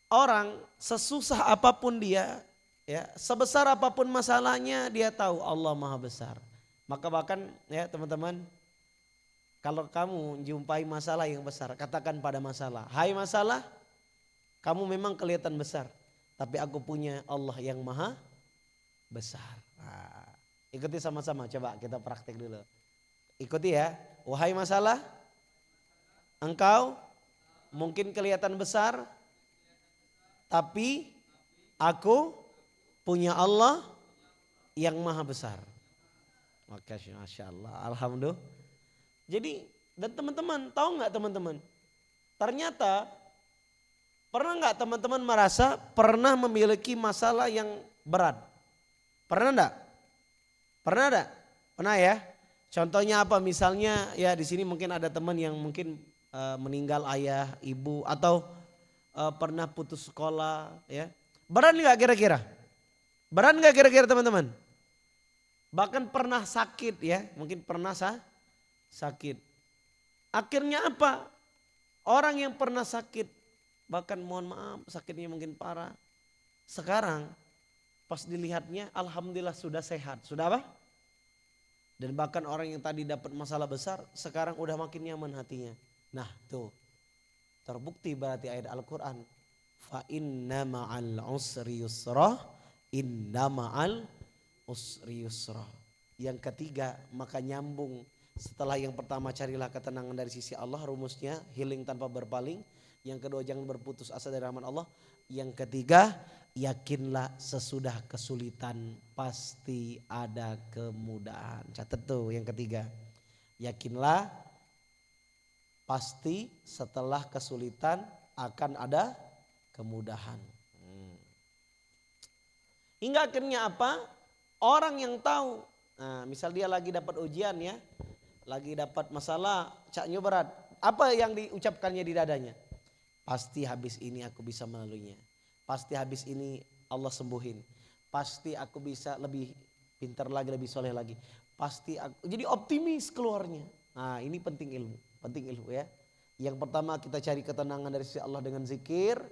orang sesusah apapun dia, ya, sebesar apapun masalahnya dia tahu Allah Maha Besar. Maka bahkan ya teman-teman, kalau kamu jumpai masalah yang besar, katakan pada masalah, hai masalah, kamu memang kelihatan besar, tapi aku punya Allah yang Maha Besar. Ikuti sama-sama, coba kita praktik dulu. Ikuti ya, wahai masalah, engkau mungkin kelihatan besar, tapi aku punya Allah yang Maha Besar. Masya Allah, alhamdulillah. Jadi dan teman-teman tahu nggak teman-teman, Ternyata pernah nggak teman-teman merasa pernah memiliki masalah yang berat? Pernah enggak? Pernah enggak? Pernah ya? Contohnya apa? Misalnya ya di sini mungkin ada teman yang mungkin meninggal ayah, ibu atau pernah putus sekolah ya. Berat nggak kira-kira? Berat nggak kira-kira teman-teman? Bahkan pernah sakit ya, mungkin pernah sakit. Akhirnya apa? Orang yang pernah sakit, bahkan mohon maaf sakitnya mungkin parah. Sekarang pas dilihatnya alhamdulillah sudah sehat. Sudah apa? Dan bahkan orang yang tadi dapat masalah besar sekarang udah makin nyaman hatinya. Nah tuh terbukti berarti ayat Al-Quran. Fa inna ma'al usri yusra, inna ma'al usri yusra. Yang ketiga maka nyambung. Setelah yang pertama carilah ketenangan dari sisi Allah, rumusnya healing tanpa berpaling. Yang kedua jangan berputus asa dari rahmat Allah. Yang ketiga yakinlah sesudah kesulitan pasti ada kemudahan. Catat tuh yang ketiga. Yakinlah pasti setelah kesulitan akan ada kemudahan. Hingga akhirnya apa? Orang yang tahu, nah, misal dia lagi dapat ujian ya, lagi dapat masalah, caknya berat. Apa yang diucapkannya di dadanya? Pasti habis ini aku bisa melaluinya. Pasti habis ini Allah sembuhin. Pasti aku bisa lebih pintar lagi, lebih soleh lagi. Pasti aku, jadi optimis keluarnya. Nah ini penting ilmu ya. Yang pertama kita cari ketenangan dari sisi Allah dengan zikir.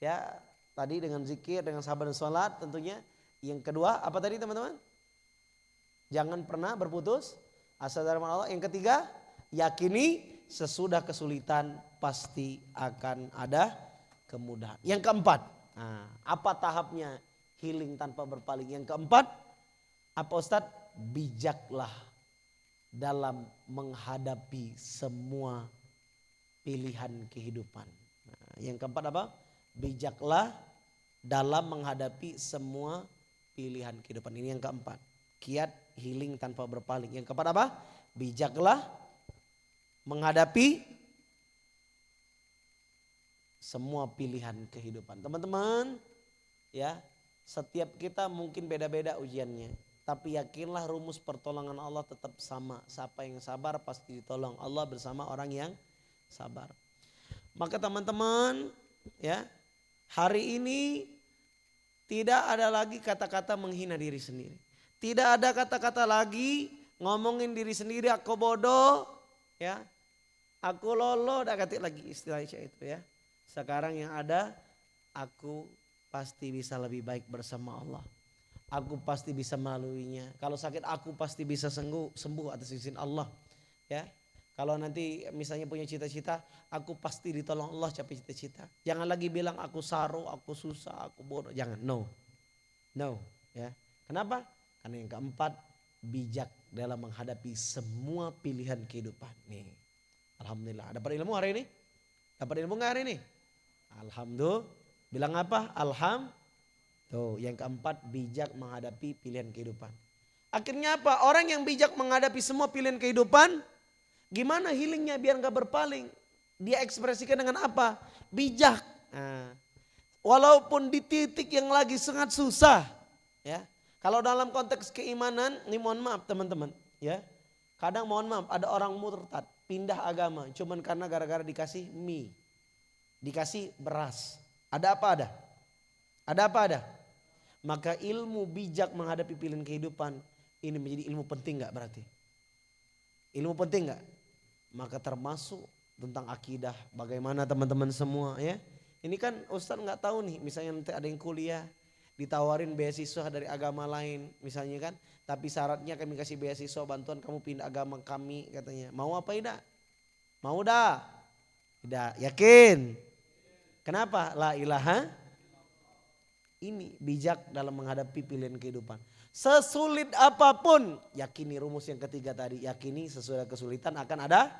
Ya tadi dengan zikir, dengan sabar dan sholat tentunya. Yang kedua apa tadi teman-teman? Jangan pernah berputus asa dari rahmat Allah. Yang ketiga, yakini sesudah kesulitan pasti akan ada kemudahan. Yang keempat, nah, apa tahapnya healing tanpa berpaling? Yang keempat, apa Ustadz? Bijaklah dalam menghadapi semua pilihan kehidupan. Nah, yang keempat apa? Bijaklah dalam menghadapi semua pilihan kehidupan. Ini yang keempat. Kiat healing tanpa berpaling. Yang keempat apa? Bijaklah menghadapi semua pilihan kehidupan. Teman-teman, ya, setiap kita mungkin beda-beda ujiannya, tapi yakinlah rumus pertolongan Allah tetap sama. Siapa yang sabar pasti ditolong. Allah bersama orang yang sabar. Maka teman-teman, ya, hari ini tidak ada lagi kata-kata menghina diri sendiri. Tidak ada kata-kata lagi ngomongin diri sendiri aku bodoh, ya. Aku lolo, udah ganti lagi istilah itu ya. Sekarang yang ada aku pasti bisa lebih baik bersama Allah. Aku pasti bisa melaluinya. Kalau sakit aku pasti bisa sembuh atas izin Allah, ya. Kalau nanti misalnya punya cita-cita, aku pasti ditolong Allah capai cita-cita. Jangan lagi bilang aku saru, aku susah, aku bodoh. Jangan, no, ya. Kenapa? Karena yang keempat, bijak dalam menghadapi semua pilihan kehidupan. Nih, alhamdulillah. Dapat ilmu hari ini? Dapat ilmu nggak hari ini? Alhamdulillah. Bilang apa? Tuh, yang keempat, bijak menghadapi pilihan kehidupan. Akhirnya apa? Orang yang bijak menghadapi semua pilihan kehidupan, gimana healingnya biar nggak berpaling? Dia ekspresikan dengan apa? Bijak. Nah, walaupun di titik yang lagi sangat susah, ya. Kalau dalam konteks keimanan, ini mohon maaf teman-teman, ya. Kadang mohon maaf ada orang murtad, pindah agama, cuman karena gara-gara dikasih mie, dikasih beras. Ada apa ada? Ada apa ada? Maka ilmu bijak menghadapi pilihan kehidupan ini menjadi ilmu penting nggak berarti? Ilmu penting nggak? Maka termasuk tentang akidah. Bagaimana teman-teman semua ya? Ini kan Ustadz nggak tahu nih, misalnya nanti ada yang kuliah ditawarin beasiswa dari agama lain misalnya kan, tapi syaratnya kami kasih beasiswa bantuan kamu pindah agama kami katanya. Mau apa tidak? Mau dah? Tidak, yakin? Kenapa? La ilaha. Ini bijak dalam menghadapi pilihan kehidupan. Sesulit apapun, yakini rumus yang ketiga tadi, yakini sesudah kesulitan akan ada.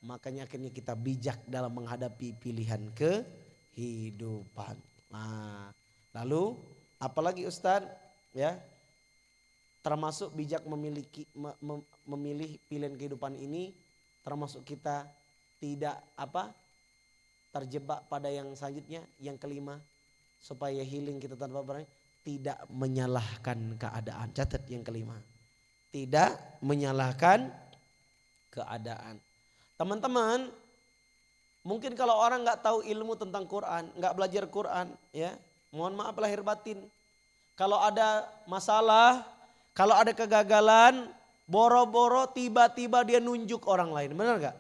Makanya akhirnya kita bijak dalam menghadapi pilihan kehidupan. Nah, lalu apalagi Ustadz, ya, termasuk bijak memilih pilihan kehidupan ini, termasuk kita tidak terjebak pada yang selanjutnya, yang kelima, supaya healing kita tanpa berani, tidak menyalahkan keadaan. Catat yang kelima, tidak menyalahkan keadaan. Teman-teman, mungkin kalau orang nggak tahu ilmu tentang Quran, nggak belajar Quran, ya, mohon maaf lahir batin. Kalau ada masalah, kalau ada kegagalan, boro-boro tiba-tiba dia nunjuk orang lain, benar nggak?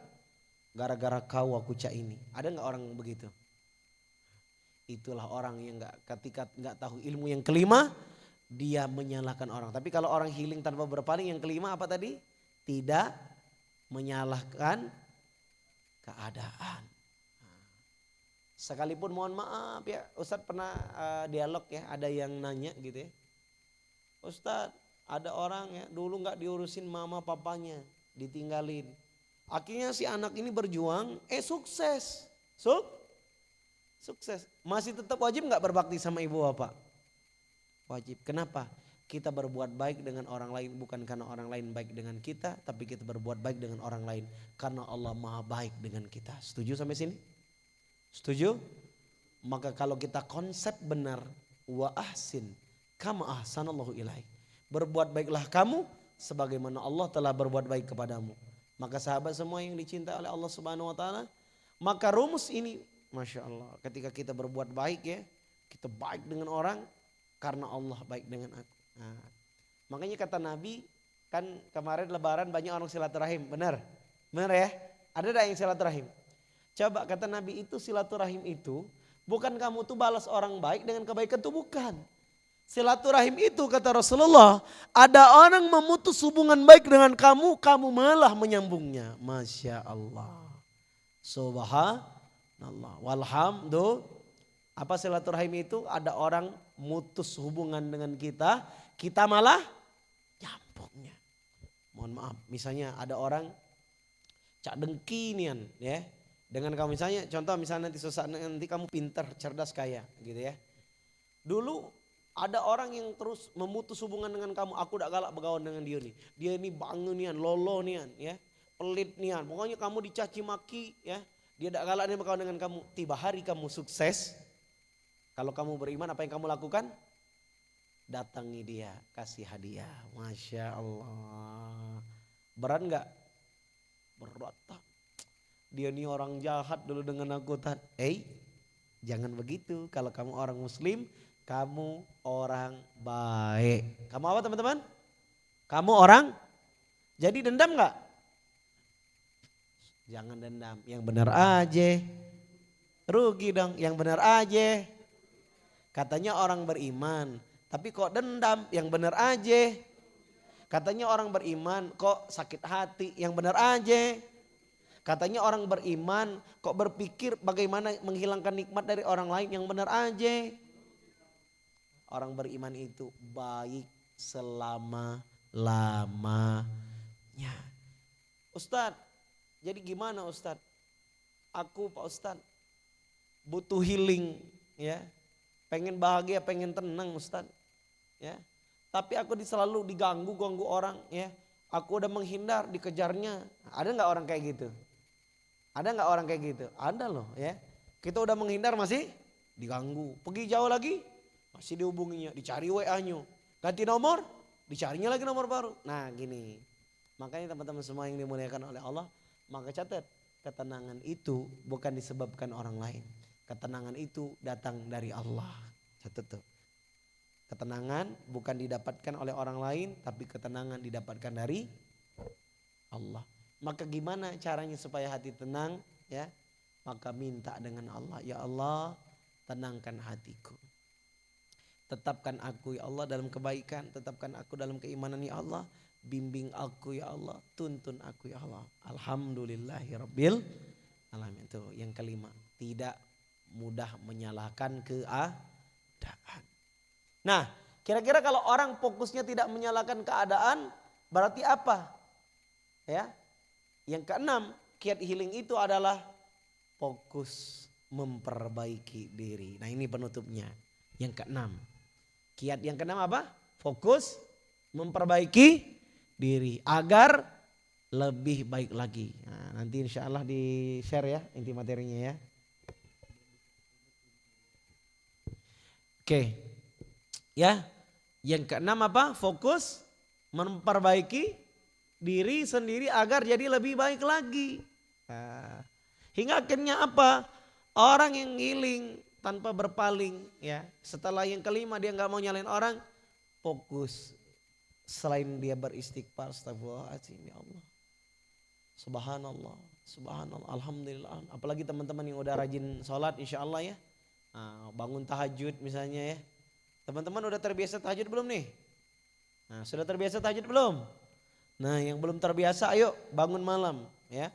Gara-gara kau aku cak ini. Ada nggak orang begitu? Itulah orang yang ketika nggak tahu ilmu yang kelima, dia menyalahkan orang. Tapi kalau orang healing tanpa berpaling, yang kelima apa tadi? Tidak menyalahkan keadaan. Sekalipun mohon maaf ya, Ustadz pernah dialog ya, ada yang nanya gitu ya. Ustadz, ada orang ya dulu nggak diurusin mama papanya, ditinggalin. Akhirnya si anak ini berjuang, sukses. Sukses. Masih tetap wajib nggak berbakti sama ibu bapak? Wajib. Kenapa? Kita berbuat baik dengan orang lain bukan karena orang lain baik dengan kita, tapi kita berbuat baik dengan orang lain karena Allah Maha baik dengan kita. Setuju sampai sini? Setuju? Maka kalau kita konsep benar, wa ahsin kama ahsanallahu ilaik. Berbuat baiklah kamu sebagaimana Allah telah berbuat baik kepadamu. Maka sahabat semua yang dicintai oleh Allah Subhanahu wa taala, maka rumus ini Masya Allah, ketika kita berbuat baik ya, kita baik dengan orang karena Allah baik dengan aku. Nah, makanya kata Nabi, kan kemarin lebaran banyak orang silaturahim, benar? Benar ya? Ada tak yang silaturahim? Coba kata Nabi itu silaturahim itu bukan kamu tuh balas orang baik dengan kebaikan tuh bukan. Silaturahim itu kata Rasulullah, ada orang memutus hubungan baik dengan kamu, kamu malah menyambungnya. Masya Allah. Subhanallah. Walhamdulillah. Apa silaturahim itu? Ada orang mutus hubungan dengan kita, kita malah nyambungnya. Mohon maaf, misalnya ada orang cak dengki nian ya. Dengan kamu misalnya, contoh misalnya nanti kamu pintar, cerdas, kaya gitu ya. Dulu ada orang yang terus memutus hubungan dengan kamu. Aku udah galak bergaul dengan dia nih. Dia ini bangun nian, lolo nian ya. Pelit nian. Pokoknya kamu dicaci maki ya. Dia udah galak nih bergaul dengan kamu. Tiba hari kamu sukses. Kalau kamu beriman apa yang kamu lakukan? Datangi dia, kasih hadiah. Masya Allah. Berat gak? Berat. Dia ini orang jahat dulu dengan aku. Jangan begitu. Kalau kamu orang muslim, kamu orang baik. Kamu apa teman-teman? Kamu orang? Jadi dendam gak? Jangan dendam. Yang benar aja. Rugi dong. Yang benar aja. Katanya orang beriman. Tapi kok dendam? Yang benar aja. Katanya orang beriman. Kok sakit hati? Yang benar aja. Katanya orang beriman. Kok berpikir bagaimana menghilangkan nikmat dari orang lain? Yang benar aja. Orang beriman itu baik selama-lamanya. Ustadz, jadi gimana Ustadz? Aku Pak Ustadz butuh healing ya. Pengen bahagia, pengen tenang Ustadz. Ya. Tapi aku selalu diganggu orang ya. Aku udah menghindar, dikejarnya. Ada gak orang kayak gitu? Ada gak orang kayak gitu? Ada loh ya. Kita udah menghindar masih diganggu. Pergi jauh lagi? Masih dihubunginya, dicari WA-nya. Ganti nomor, dicarinya lagi nomor baru. Nah gini, makanya teman-teman semua yang dimuliakan oleh Allah, maka catat, ketenangan itu bukan disebabkan orang lain. Ketenangan itu datang dari Allah. Catat tuh. Ketenangan bukan didapatkan oleh orang lain, tapi ketenangan didapatkan dari Allah. Maka gimana caranya supaya hati tenang? Ya, maka minta dengan Allah. Ya Allah, tenangkan hatiku. Tetapkan aku ya Allah dalam kebaikan. Tetapkan aku dalam keimanan ya Allah. Bimbing aku ya Allah. Tuntun aku ya Allah. Alhamdulillahirabbil alamin. Itu yang kelima. Tidak mudah menyalahkan keadaan. Nah, kira-kira kalau orang fokusnya tidak menyalahkan keadaan, berarti apa? Ya. Yang keenam, kiat healing itu adalah fokus memperbaiki diri. Nah, ini penutupnya. Yang keenam. Kiat yang keenam apa? Fokus memperbaiki diri agar lebih baik lagi. Nah, nanti insya Allah di share ya inti materinya ya. Oke. Ya. Yang keenam apa? Fokus memperbaiki diri sendiri agar jadi lebih baik lagi. Nah, hingga akhirnya apa? Orang yang ngiling tanpa berpaling, ya. Setelah yang kelima dia nggak mau nyalain orang, fokus. Selain dia beristighfar, astagfirullahaladzim, ya Allah. Subhanallah, subhanallah, alhamdulillah. Apalagi teman-teman yang udah rajin sholat, insya Allah ya. Nah, bangun tahajud misalnya ya. Teman-teman udah terbiasa tahajud belum nih? Nah, sudah terbiasa tahajud belum? Nah, yang belum terbiasa ayo bangun malam ya.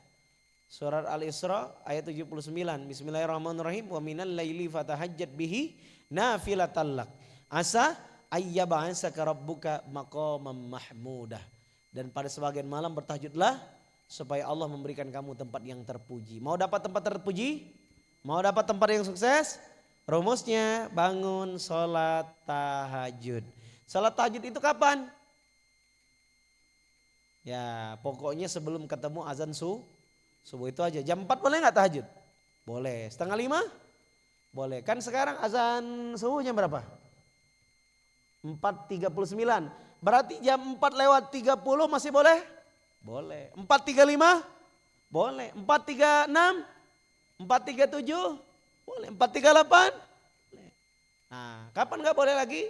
Surat Al-Isra ayat 79. Bismillahirrahmanirrahim. Wa minal laili fatahajjat bihi nafilatan lak. Asa ayyab'asaka rabbuka maqaman mahmudah. Dan pada sebagian malam bertahajudlah supaya Allah memberikan kamu tempat yang terpuji. Mau dapat tempat terpuji? Mau dapat tempat yang sukses? Rumusnya bangun sholat tahajud. Sholat tahajud itu kapan? Ya pokoknya sebelum ketemu azan subuh itu aja. Jam 4 boleh gak tahajud? Boleh. Setengah 5? Boleh. Kan sekarang azan subuhnya berapa? 4.39. Berarti jam 4:30 masih boleh? Boleh. 4.35? Boleh. 4.36? 4.37? Boleh. 4.38? Boleh. Nah, kapan gak boleh lagi?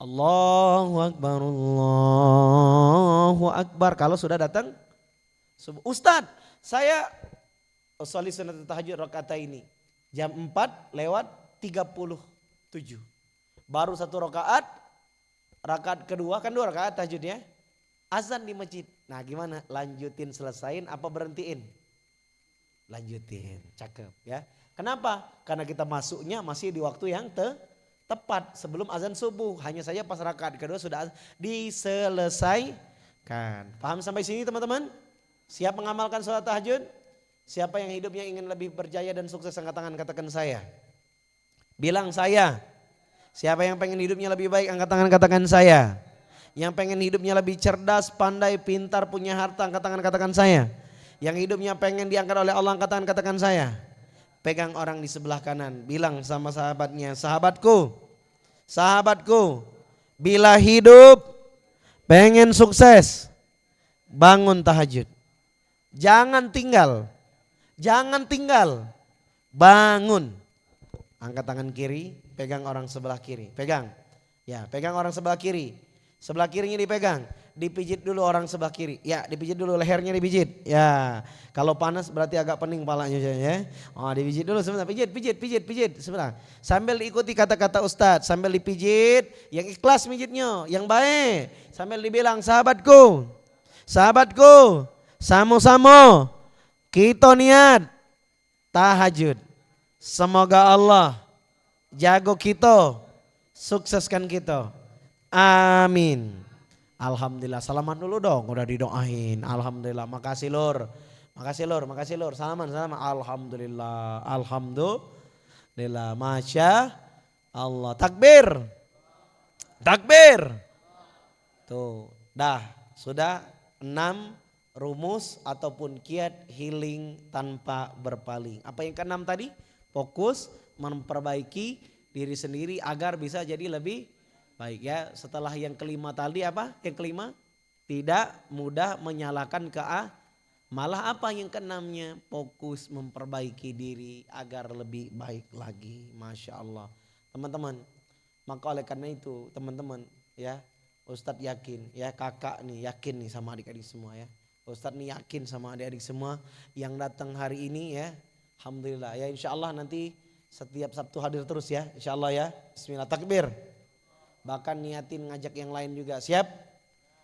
Allahu Akbar, Allahu Akbar. Kalau sudah datang subuh. Ustadz, saya sholat sunat tahajud rakaat ini. Jam 4:37. Baru 1 rakaat. Rakaat kedua kan 2 rakaat tahajudnya. Azan di masjid. Nah gimana? Lanjutin selesain apa berhentiin? Lanjutin. Cakep ya. Kenapa? Karena kita masuknya masih di waktu yang tepat sebelum azan subuh. Hanya saja pas rakaat kedua sudah diselesaikan. Paham sampai sini teman-teman? Siap mengamalkan sholat tahajud? Siapa yang hidupnya ingin lebih berjaya dan sukses angkat tangan katakan saya. Bilang saya. Siapa yang pengen hidupnya lebih baik angkat tangan katakan saya. Yang pengen hidupnya lebih cerdas, pandai, pintar, punya harta angkat tangan katakan saya. Yang hidupnya pengen diangkat oleh Allah angkat tangan katakan saya. Pegang orang di sebelah kanan, bilang sama sahabatnya, sahabatku, sahabatku, bila hidup pengen sukses, bangun tahajud. Jangan tinggal, bangun. Angkat tangan kiri, pegang orang sebelah kiri, pegang. Ya, pegang orang sebelah kiri. Sebelah kirinya dipegang, dipijit dulu orang sebelah kiri. Ya, dipijit dulu lehernya dipijit. Ya, kalau panas berarti agak pening palanya ya. Oh, dipijit dulu sebentar, pijit sebentar. Sambil diikuti kata-kata Ustadz, sambil dipijit, yang ikhlas mijitnya, yang baik. Sambil dibilang sahabatku, sama-sama kita niat tahajud. Semoga Allah jago kita, sukseskan kita. Amin. Alhamdulillah. Salaman dulu dong, udah didoain. Alhamdulillah. Makasih lur. Salaman. Alhamdulillah. Masya Allah. Takbir. Tuh, dah. Sudah 6 rumus ataupun kiat healing tanpa berpaling. Apa yang ke-6 tadi? Fokus memperbaiki diri sendiri agar bisa jadi lebih baik ya. Setelah yang kelima tadi apa? Yang kelima, tidak mudah menyalahkan malah apa yang keenamnya? Fokus memperbaiki diri agar lebih baik lagi. Masya Allah. Teman-teman, maka oleh karena itu teman-teman ya, Ustadz yakin ya, kakak nih yakin nih sama adik-adik semua ya. Ustadz nih yakin sama adik-adik semua yang datang hari ini ya. Alhamdulillah ya, insya Allah nanti setiap Sabtu hadir terus ya, insya Allah ya. Bismillah, takbir. Bahkan niatin ngajak yang lain juga, siap?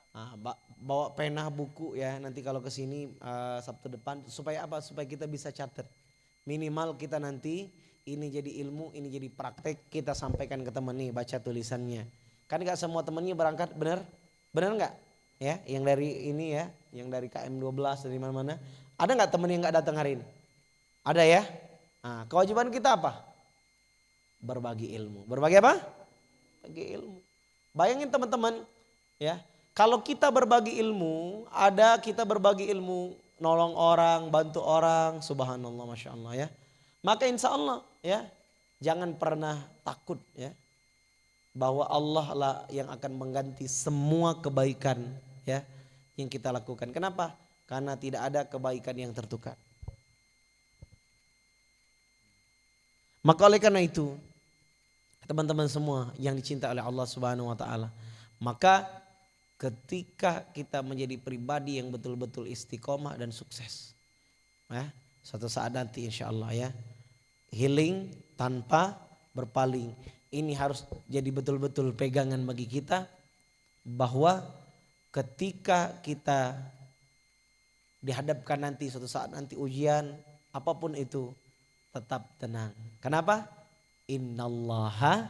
Nah, bawa pena buku ya nanti kalau kesini Sabtu depan supaya apa? Supaya kita bisa catat. Minimal kita nanti ini jadi ilmu, ini jadi praktek kita sampaikan ke teman nih, baca tulisannya. Kan gak semua temennya berangkat, bener gak? Ya, yang dari ini ya, yang dari KM12 dari mana-mana. Ada gak temen yang gak datang hari ini? Ada ya? Nah, kewajiban kita apa? Berbagi ilmu. Berbagi apa? Bagi ilmu. Bayangin teman-teman ya, kalau kita berbagi ilmu, kita berbagi ilmu, nolong orang, bantu orang, subhanallah, masya Allah ya. Maka insya Allah ya, jangan pernah takut ya. bahwa Allah lah yang akan mengganti semua kebaikan ya yang kita lakukan. Kenapa? Karena tidak ada kebaikan yang tertukar. Maka oleh karena itu, teman-teman semua yang dicintai oleh Allah Subhanahu wa taala, maka ketika kita menjadi pribadi yang betul-betul istiqomah dan sukses, ya, suatu saat nanti insya Allah ya, healing tanpa berpaling. Ini harus jadi betul-betul pegangan bagi kita, bahwa ketika kita dihadapkan nanti suatu saat nanti ujian apapun itu, tetap tenang. Kenapa? Innallaha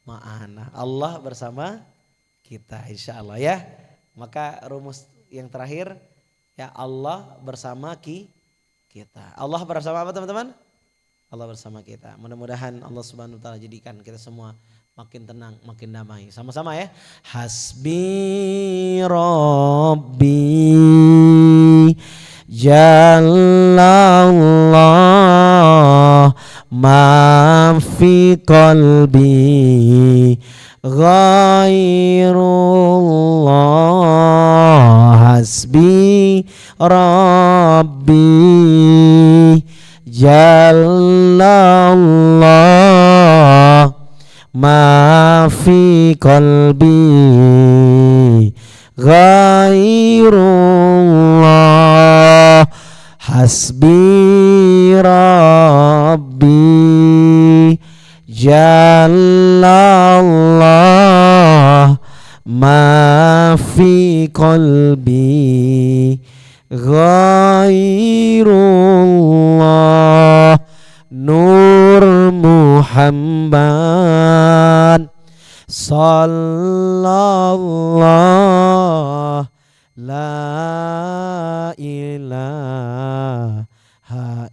ma'ana. Allah bersama kita insya Allah ya. Maka rumus yang terakhir ya, Allah bersama kita. Allah bersama apa teman-teman? Allah bersama kita. Mudah-mudahan Allah Subhanahu wa taala jadikan kita semua makin tenang, makin damai. Sama-sama ya. Hasbi Rabbi Jallallah ma fi qalbi ghairullah. Hasbi Rabbi Jallallah ma fi qalbi ghairullah. Hasbi Rabbi Jallallah ma fi qalbi ghairullah. Nur Muhammad sallallahu la ilaha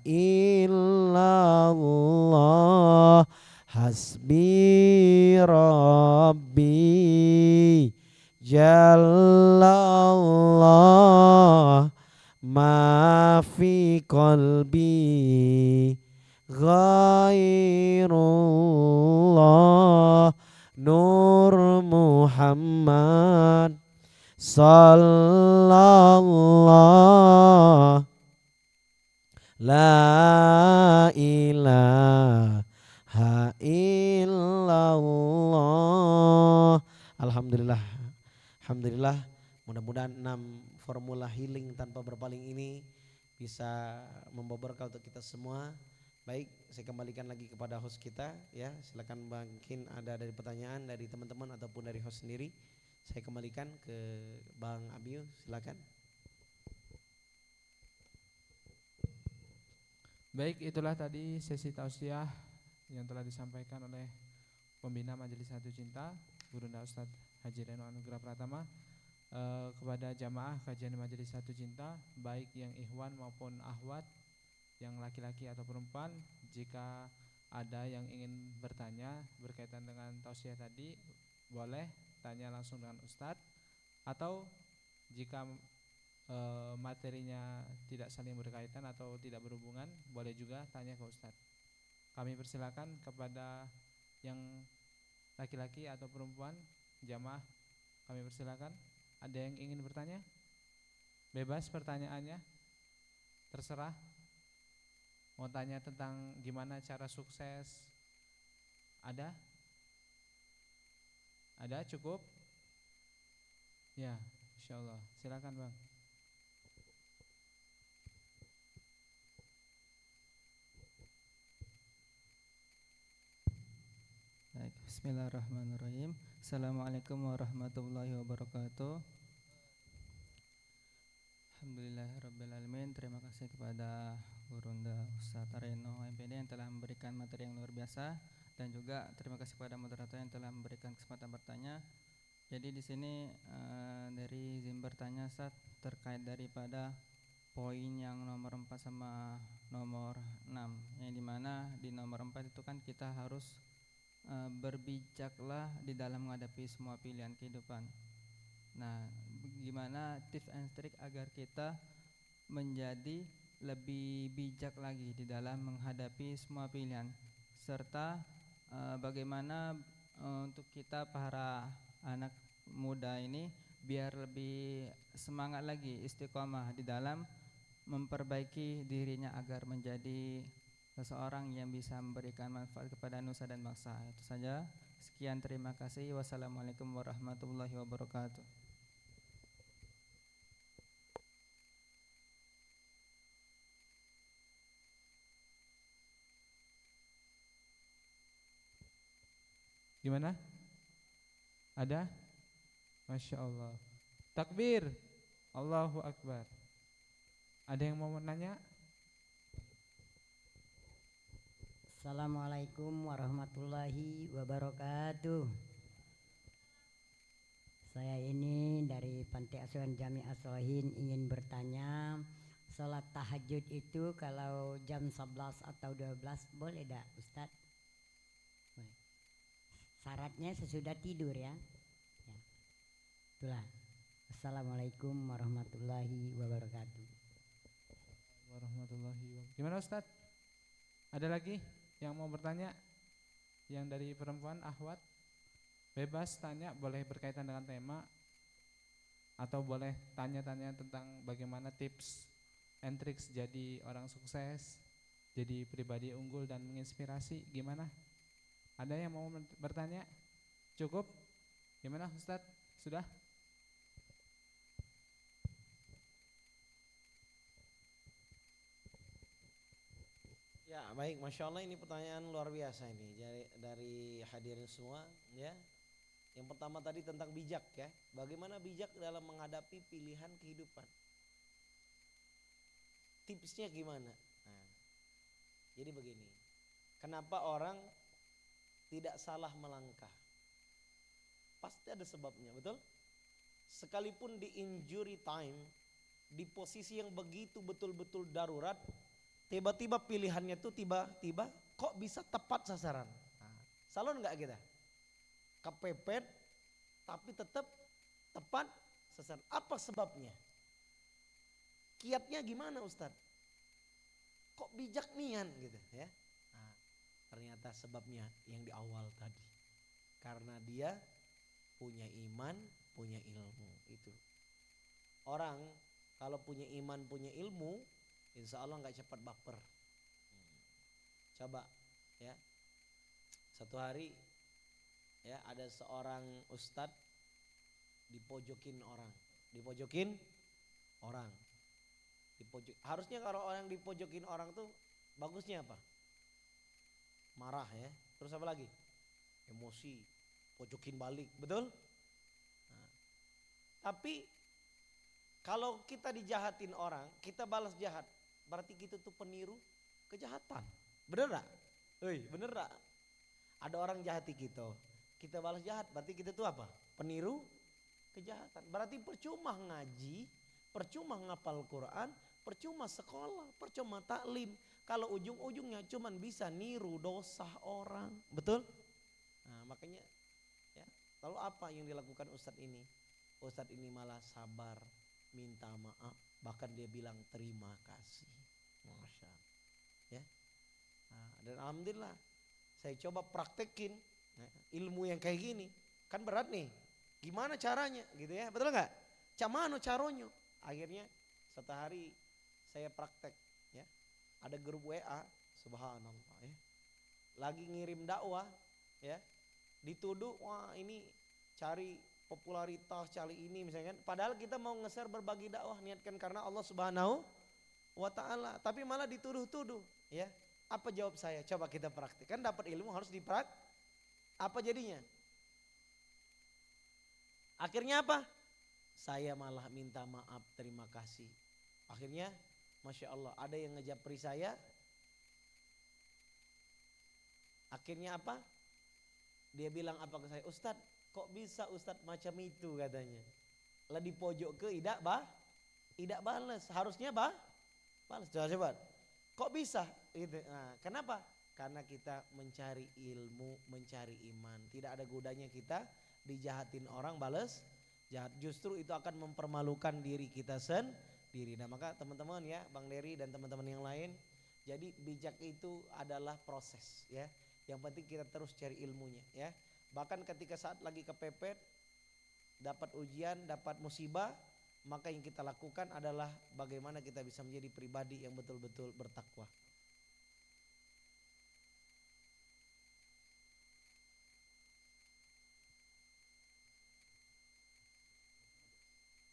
illallah. Hasbi Rabbi Jallallah ma fi qalbi ghairullah. Nur Muhammad sallallahu la ilaha illallah. Alhamdulillah. Alhamdulillah. Mudah-mudahan 6 formula healing tanpa berpaling ini bisa membawa berkah untuk kita semua. Baik, saya kembalikan lagi kepada host kita ya. Silakan mungkin ada dari pertanyaan dari teman-teman ataupun dari host sendiri. Saya kembalikan ke Bang Abiu, silakan. Baik, itulah tadi sesi tausiah yang telah disampaikan oleh pembina Majelis Satu Cinta, Gurunda Ustadz Haji Reno Anugrah Pratama, kepada jamaah kajian Majelis Satu Cinta, baik yang ikhwan maupun akhwat, yang laki-laki atau perempuan. Jika ada yang ingin bertanya berkaitan dengan tausiah tadi, boleh tanya langsung dengan Ustadz, atau jika materinya tidak saling berkaitan atau tidak berhubungan, boleh juga tanya ke Ustadz. Kami persilakan kepada yang laki-laki atau perempuan jamaah, kami persilakan. Ada yang ingin bertanya? Bebas pertanyaannya, terserah. Mau tanya tentang gimana cara sukses? Ada? Ada, cukup? Ya, insyaallah. Silakan Bang. Baik, bismillahirrahmanirrahim. Assalamualaikum warahmatullahi wabarakatuh. Alhamdulillahirrabbilalamin. Terima kasih kepada Gurunda Ustadz Reno MPD yang telah memberikan materi yang luar biasa, dan juga terima kasih kepada moderator yang telah memberikan kesempatan bertanya. Jadi di sini dari izin bertanya Ustadz, terkait daripada poin yang nomor 4 sama nomor 6, yang dimana di nomor 4 itu kan kita harus berbijaklah di dalam menghadapi semua pilihan kehidupan. Nah, gimana tips and trik agar kita menjadi lebih bijak lagi di dalam menghadapi semua pilihan, serta bagaimana untuk kita para anak muda ini biar lebih semangat lagi istiqomah di dalam memperbaiki dirinya agar menjadi seseorang yang bisa memberikan manfaat kepada nusa dan bangsa. Itu saja. Sekian, terima kasih. Wassalamualaikum warahmatullahi wabarakatuh. Gimana? Ada? Masya Allah. Takbir. Allahu Akbar. Ada yang mau nanya? Assalamualaikum warahmatullahi wabarakatuh. Saya ini dari Pantai Asuhan Jami As-Solihin ingin bertanya, sholat tahajud itu kalau jam 11 atau 12 boleh tidak Ustaz? Boleh. Syaratnya sesudah tidur ya. Itulah. Assalamualaikum warahmatullahi wabarakatuh. Warahmatullahi wabarakatuh. Gimana Ustaz? Ada lagi yang mau bertanya? Yang dari perempuan, akhwat? Bebas tanya, boleh berkaitan dengan tema atau boleh tanya-tanya tentang bagaimana tips and tricks jadi orang sukses, jadi pribadi unggul dan menginspirasi. Gimana? Ada yang mau bertanya? Cukup? Gimana Ustaz? Sudah? Ya baik, Masya Allah, ini pertanyaan luar biasa ini dari hadirin semua ya. Yang pertama tadi tentang bijak ya. Bagaimana bijak dalam menghadapi pilihan kehidupan. Tipsnya gimana? Nah, jadi begini. Kenapa orang tidak salah melangkah? Pasti ada sebabnya, betul? Sekalipun di injury time, di posisi yang begitu betul-betul darurat, tiba-tiba pilihannya tuh tiba-tiba kok bisa tepat sasaran. Nah, salon nggak kita? Kepepet tapi tetap tepat sasaran. Apa sebabnya? Kiatnya gimana Ustadz? Kok bijak nian gitu ya? Nah, ternyata sebabnya yang di awal tadi. Karena dia punya iman, punya ilmu itu. Orang kalau punya iman, punya ilmu, insya Allah nggak cepat baper. Coba ya, satu hari ya ada seorang ustadz dipojokin orang. Harusnya kalau orang dipojokin orang tuh bagusnya apa? Marah ya. Terus apa lagi? Emosi, pojokin balik, betul? Nah, tapi kalau kita dijahatin orang, kita balas jahat, berarti kita tuh peniru kejahatan. Bener gak? Bener gak? Ada orang jahati kita balas jahat, berarti kita tuh apa? Peniru kejahatan. Berarti percuma ngaji, percuma ngapal Quran, percuma sekolah, percuma taklim. Kalau ujung-ujungnya cuman bisa niru dosa orang, betul? Nah makanya ya, lalu apa yang dilakukan Ustadz ini? Ustadz ini malah sabar, minta maaf, bahkan dia bilang terima kasih. Masya Allah. Ya. Nah, dan alhamdulillah saya coba praktekin ilmu yang kayak gini. Kan berat nih. Gimana caranya gitu ya, betul nggak? Camano caronyo. Akhirnya satu hari saya praktek ya. Ada grup WA, subhanallah ya. Lagi ngirim dakwah ya. Dituduh wah ini cari popularitas, cari ini misalnya kan. Padahal kita mau nge-share berbagi dakwah niatkan karena Allah Subhanahu wa taala, tapi malah dituduh-tuduh ya. Apa jawab saya? Coba kita praktikkan, dapat ilmu harus apa jadinya? Akhirnya apa? Saya malah minta maaf, terima kasih. Akhirnya Masya Allah ada yang ngejapri saya. Akhirnya apa? Dia bilang apa ke saya? Ustadz kok bisa Ustadz macam itu katanya. Lah di pojok ke idak balas. Harusnya balas. Coba. Kok bisa? Gitu. Nah, kenapa? Karena kita mencari ilmu, mencari iman. Tidak ada gunanya kita dijahatin orang balas jahat. Justru itu akan mempermalukan diri kita sendiri. Nah maka teman-teman ya, Bang Dery dan teman-teman yang lain, jadi bijak itu adalah proses ya. Yang penting kita terus cari ilmunya ya. Bahkan ketika saat lagi kepepet, dapat ujian, dapat musibah, maka yang kita lakukan adalah bagaimana kita bisa menjadi pribadi yang betul-betul bertakwa.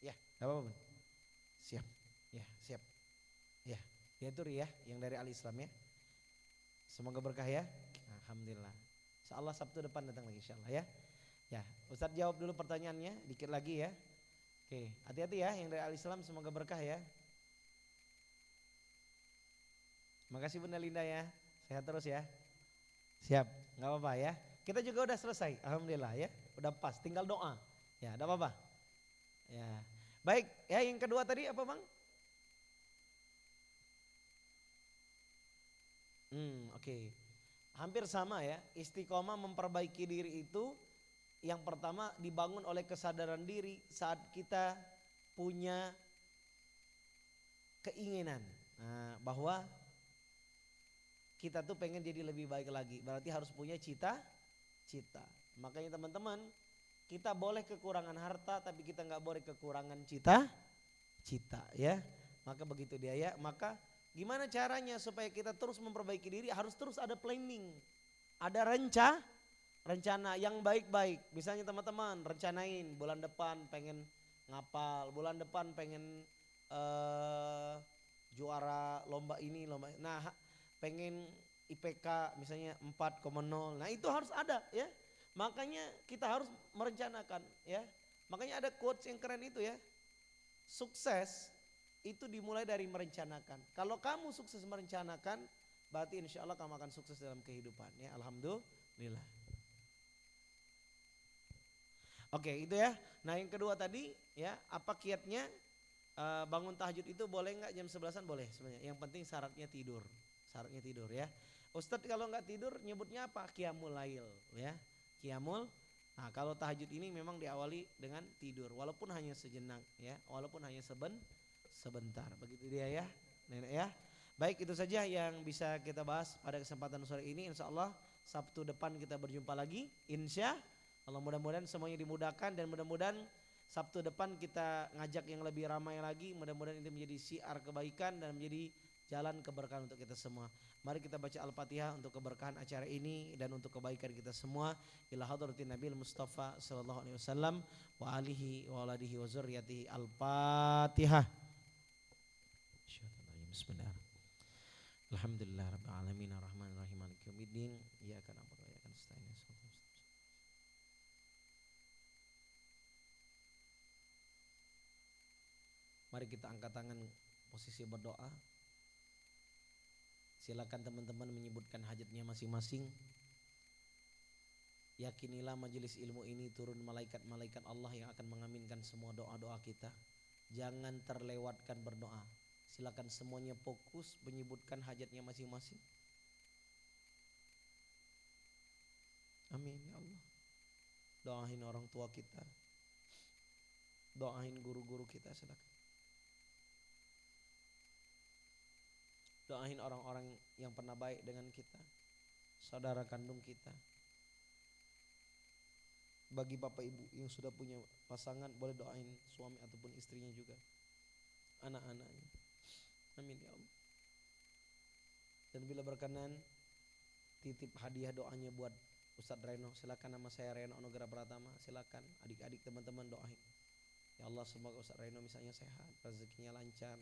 Ya, enggak apa-apa. Siap. Ya, siap. Ya, diatur ya yang dari Al-Islam ya. Semoga berkah ya. Alhamdulillah. Insyaallah Sabtu depan datang lagi insyaallah ya. Ya, Ustadz jawab dulu pertanyaannya dikit lagi ya. Oke, hati-hati ya yang dari Al-Islam, semoga berkah ya. Makasih Bunda Linda ya. Sehat terus ya. Siap, nggak apa-apa ya. Kita juga udah selesai, alhamdulillah ya. Udah pas, tinggal doa. Ya, enggak apa-apa. Ya. Baik, ya yang kedua tadi apa, Bang? Oke. Hampir sama ya. Istiqomah memperbaiki diri itu yang pertama dibangun oleh kesadaran diri saat kita punya keinginan. Nah, bahwa kita tuh pengen jadi lebih baik lagi. Berarti harus punya cita-cita. Makanya teman-teman, kita boleh kekurangan harta tapi kita nggak boleh kekurangan cita ya. Maka begitu dia ya. Maka gimana caranya supaya kita terus memperbaiki diri? Harus terus ada planning. Ada rencana yang baik-baik. Misalnya teman-teman rencanain bulan depan pengen ngapal, bulan depan pengen juara lomba ini, lomba. Nah, pengen IPK misalnya 4,0. Nah, itu harus ada ya. Makanya kita harus merencanakan ya. Makanya ada quotes yang keren itu ya. Sukses itu dimulai dari merencanakan. Kalau kamu sukses merencanakan, berarti insya Allah kamu akan sukses dalam kehidupan ya. Alhamdulillah. Oke, itu ya. Nah, yang kedua tadi ya, apa kiatnya? Bangun tahajud itu boleh nggak jam 11-an? Boleh sebenarnya. Yang penting syaratnya tidur. Syaratnya tidur ya. Ustadz kalau nggak tidur nyebutnya apa? Qiyamul lail ya. Qiyamul. Nah, kalau tahajud ini memang diawali dengan tidur walaupun hanya sejenak ya, walaupun hanya sebentar. Begitu dia ya. Nenek ya. Baik, itu saja yang bisa kita bahas pada kesempatan sore ini. Insya Allah Sabtu depan kita berjumpa lagi. Insya Allah, mudah-mudahan semuanya dimudahkan dan mudah-mudahan Sabtu depan kita ngajak yang lebih ramai lagi. Mudah-mudahan itu menjadi syiar kebaikan dan menjadi jalan keberkahan untuk kita semua. Mari kita baca Al-Fatihah untuk keberkahan acara ini dan untuk kebaikan kita semua. Ila hadratin Nabil Mustafa sallallahu alaihi wasallam wa alihi wa aladihi wa zurriyatihi. Al-Fatihah. Bismillah. Alhamdulillah rabbil alamin arrahmanir rahim maliki yaumiddin. Iyyaka na'budu wa iyyaka nasta'in. Mari kita angkat tangan posisi berdoa. Silakan teman-teman menyebutkan hajatnya masing-masing. Yakinilah majelis ilmu ini turun malaikat-malaikat Allah yang akan mengaminkan semua doa-doa kita. Jangan terlewatkan berdoa. Silakan semuanya fokus menyebutkan hajatnya masing-masing. Amin ya Allah. Doain orang tua kita. Doain guru-guru kita, silakan. Doain orang-orang yang pernah baik dengan kita, saudara kandung kita. Bagi bapak ibu yang sudah punya pasangan, boleh doain suami ataupun istrinya juga, anak-anaknya. Amin ya Allah. Dan bila berkenan, titip hadiah doanya buat Ustadz Reno. Silakan, nama saya Reno Anugrah Pratama. Silakan adik-adik teman-teman doain. Ya Allah, semoga Ustadz Reno misalnya sehat, rezekinya lancar,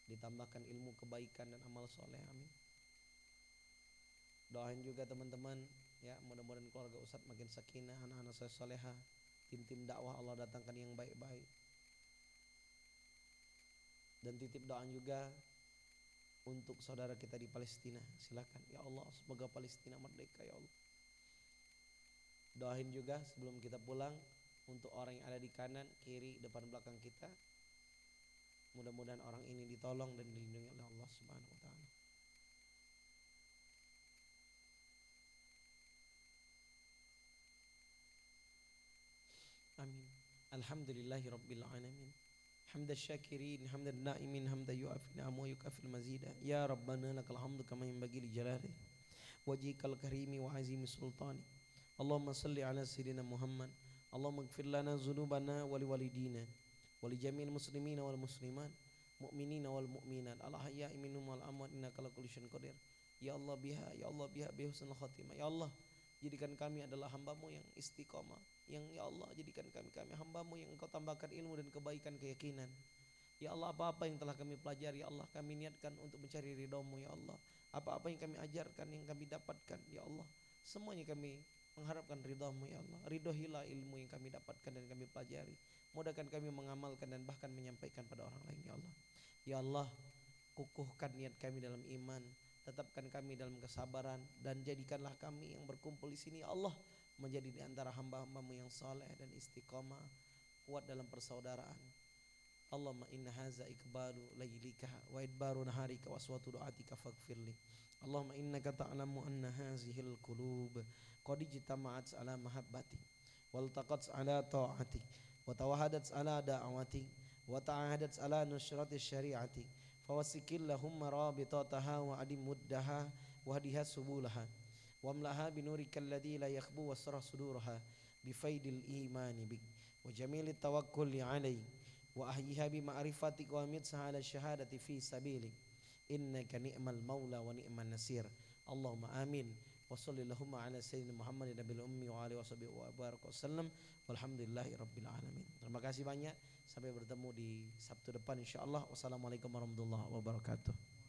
ditambahkan ilmu kebaikan dan amal soleh, amin. Doain juga teman-teman ya, mudah-mudahan keluarga Ustadz makin sakinah, anak-anak saya soleha, tim-tim dakwah Allah datangkan yang baik-baik. Dan titip doa juga untuk saudara kita di Palestina. Silakan ya Allah, semoga Palestina merdeka ya Allah. Doain juga sebelum kita pulang untuk orang yang ada di kanan, kiri, depan, belakang kita. Mudah-mudahan orang ini ditolong dan dilindungi oleh Allah Subhanahu wa taala. Amin. Alhamdulillahi rabbil alamin. Hamdan syakirin, hamdan na'imin, hamdan yu'afi ni'amahu wa yukafil mazida. Ya Rabbana lakal hamdu kama yanbaghi li jalali wajhikal karimi wa azimi sultani Allahumma salli ala sayyidina Muhammad. Allahumma ighfir lana dzunubana wa liwalidina wa li jami'il muslimina wal muslimat mu'minina wal mu'minat al ahya'i minhum wal amwat innaka ala kulli syai'in qadir. Ya Allah biha bi husnul khatimah. Ya Allah, jadikan kami adalah hamba-Mu yang istiqomah. Yang ya Allah, jadikan kami hamba-Mu yang Engkau tambahkan ilmu dan kebaikan keyakinan. Ya Allah, apa-apa yang telah kami pelajari, ya Allah, kami niatkan untuk mencari ridha-Mu, ya Allah. Apa-apa yang kami ajarkan, yang kami dapatkan, ya Allah, semuanya kami mengharapkan ridha-Mu, ya Allah. Ridhohilah ilmu yang kami dapatkan dan kami pelajari. Mudahkan kami mengamalkan dan bahkan menyampaikan pada orang lain, ya Allah. Ya Allah, kukuhkan niat kami dalam iman, tetapkan kami dalam kesabaran, dan jadikanlah kami yang berkumpul di sini, ya Allah, menjadi di antara hamba-hamba-Mu yang saleh dan istiqamah, kuat dalam persaudaraan. Allahumma inna haza ikbalu laylika wa idbaru naharika wa aswatu du'atika faghfirli. Allahumma innaka ta'lamu anna hazihil qulub qad ijtama'at ala mahabbati wal taqat ala ta'ati wa tawahadat ala da'awati wa ta'ahadat ala nusrati syari'ati fawasikil lahum rabitataha wa adim muddaha wa hadiha subulaha wa amlaha binurika alladhi la yakhbu wasrah suduraha bifaidil imani bik wa jamilit tawakkuli alaik wa ahyiha bi ma'rifatik wa mitsaha ala syahadati fi sabilik innaka ni'mal maula wa ni'man nasir. Allahumma amin. Wa sallallahu ala sayyidina Muhammadin nabiyil ummi wa alihi washabihi wa baraka wasallam walhamdulillahi rabbil alamin. Terima kasih banyak, sampai bertemu di Sabtu depan insyaallah. Wassalamualaikum warahmatullahi wabarakatuh.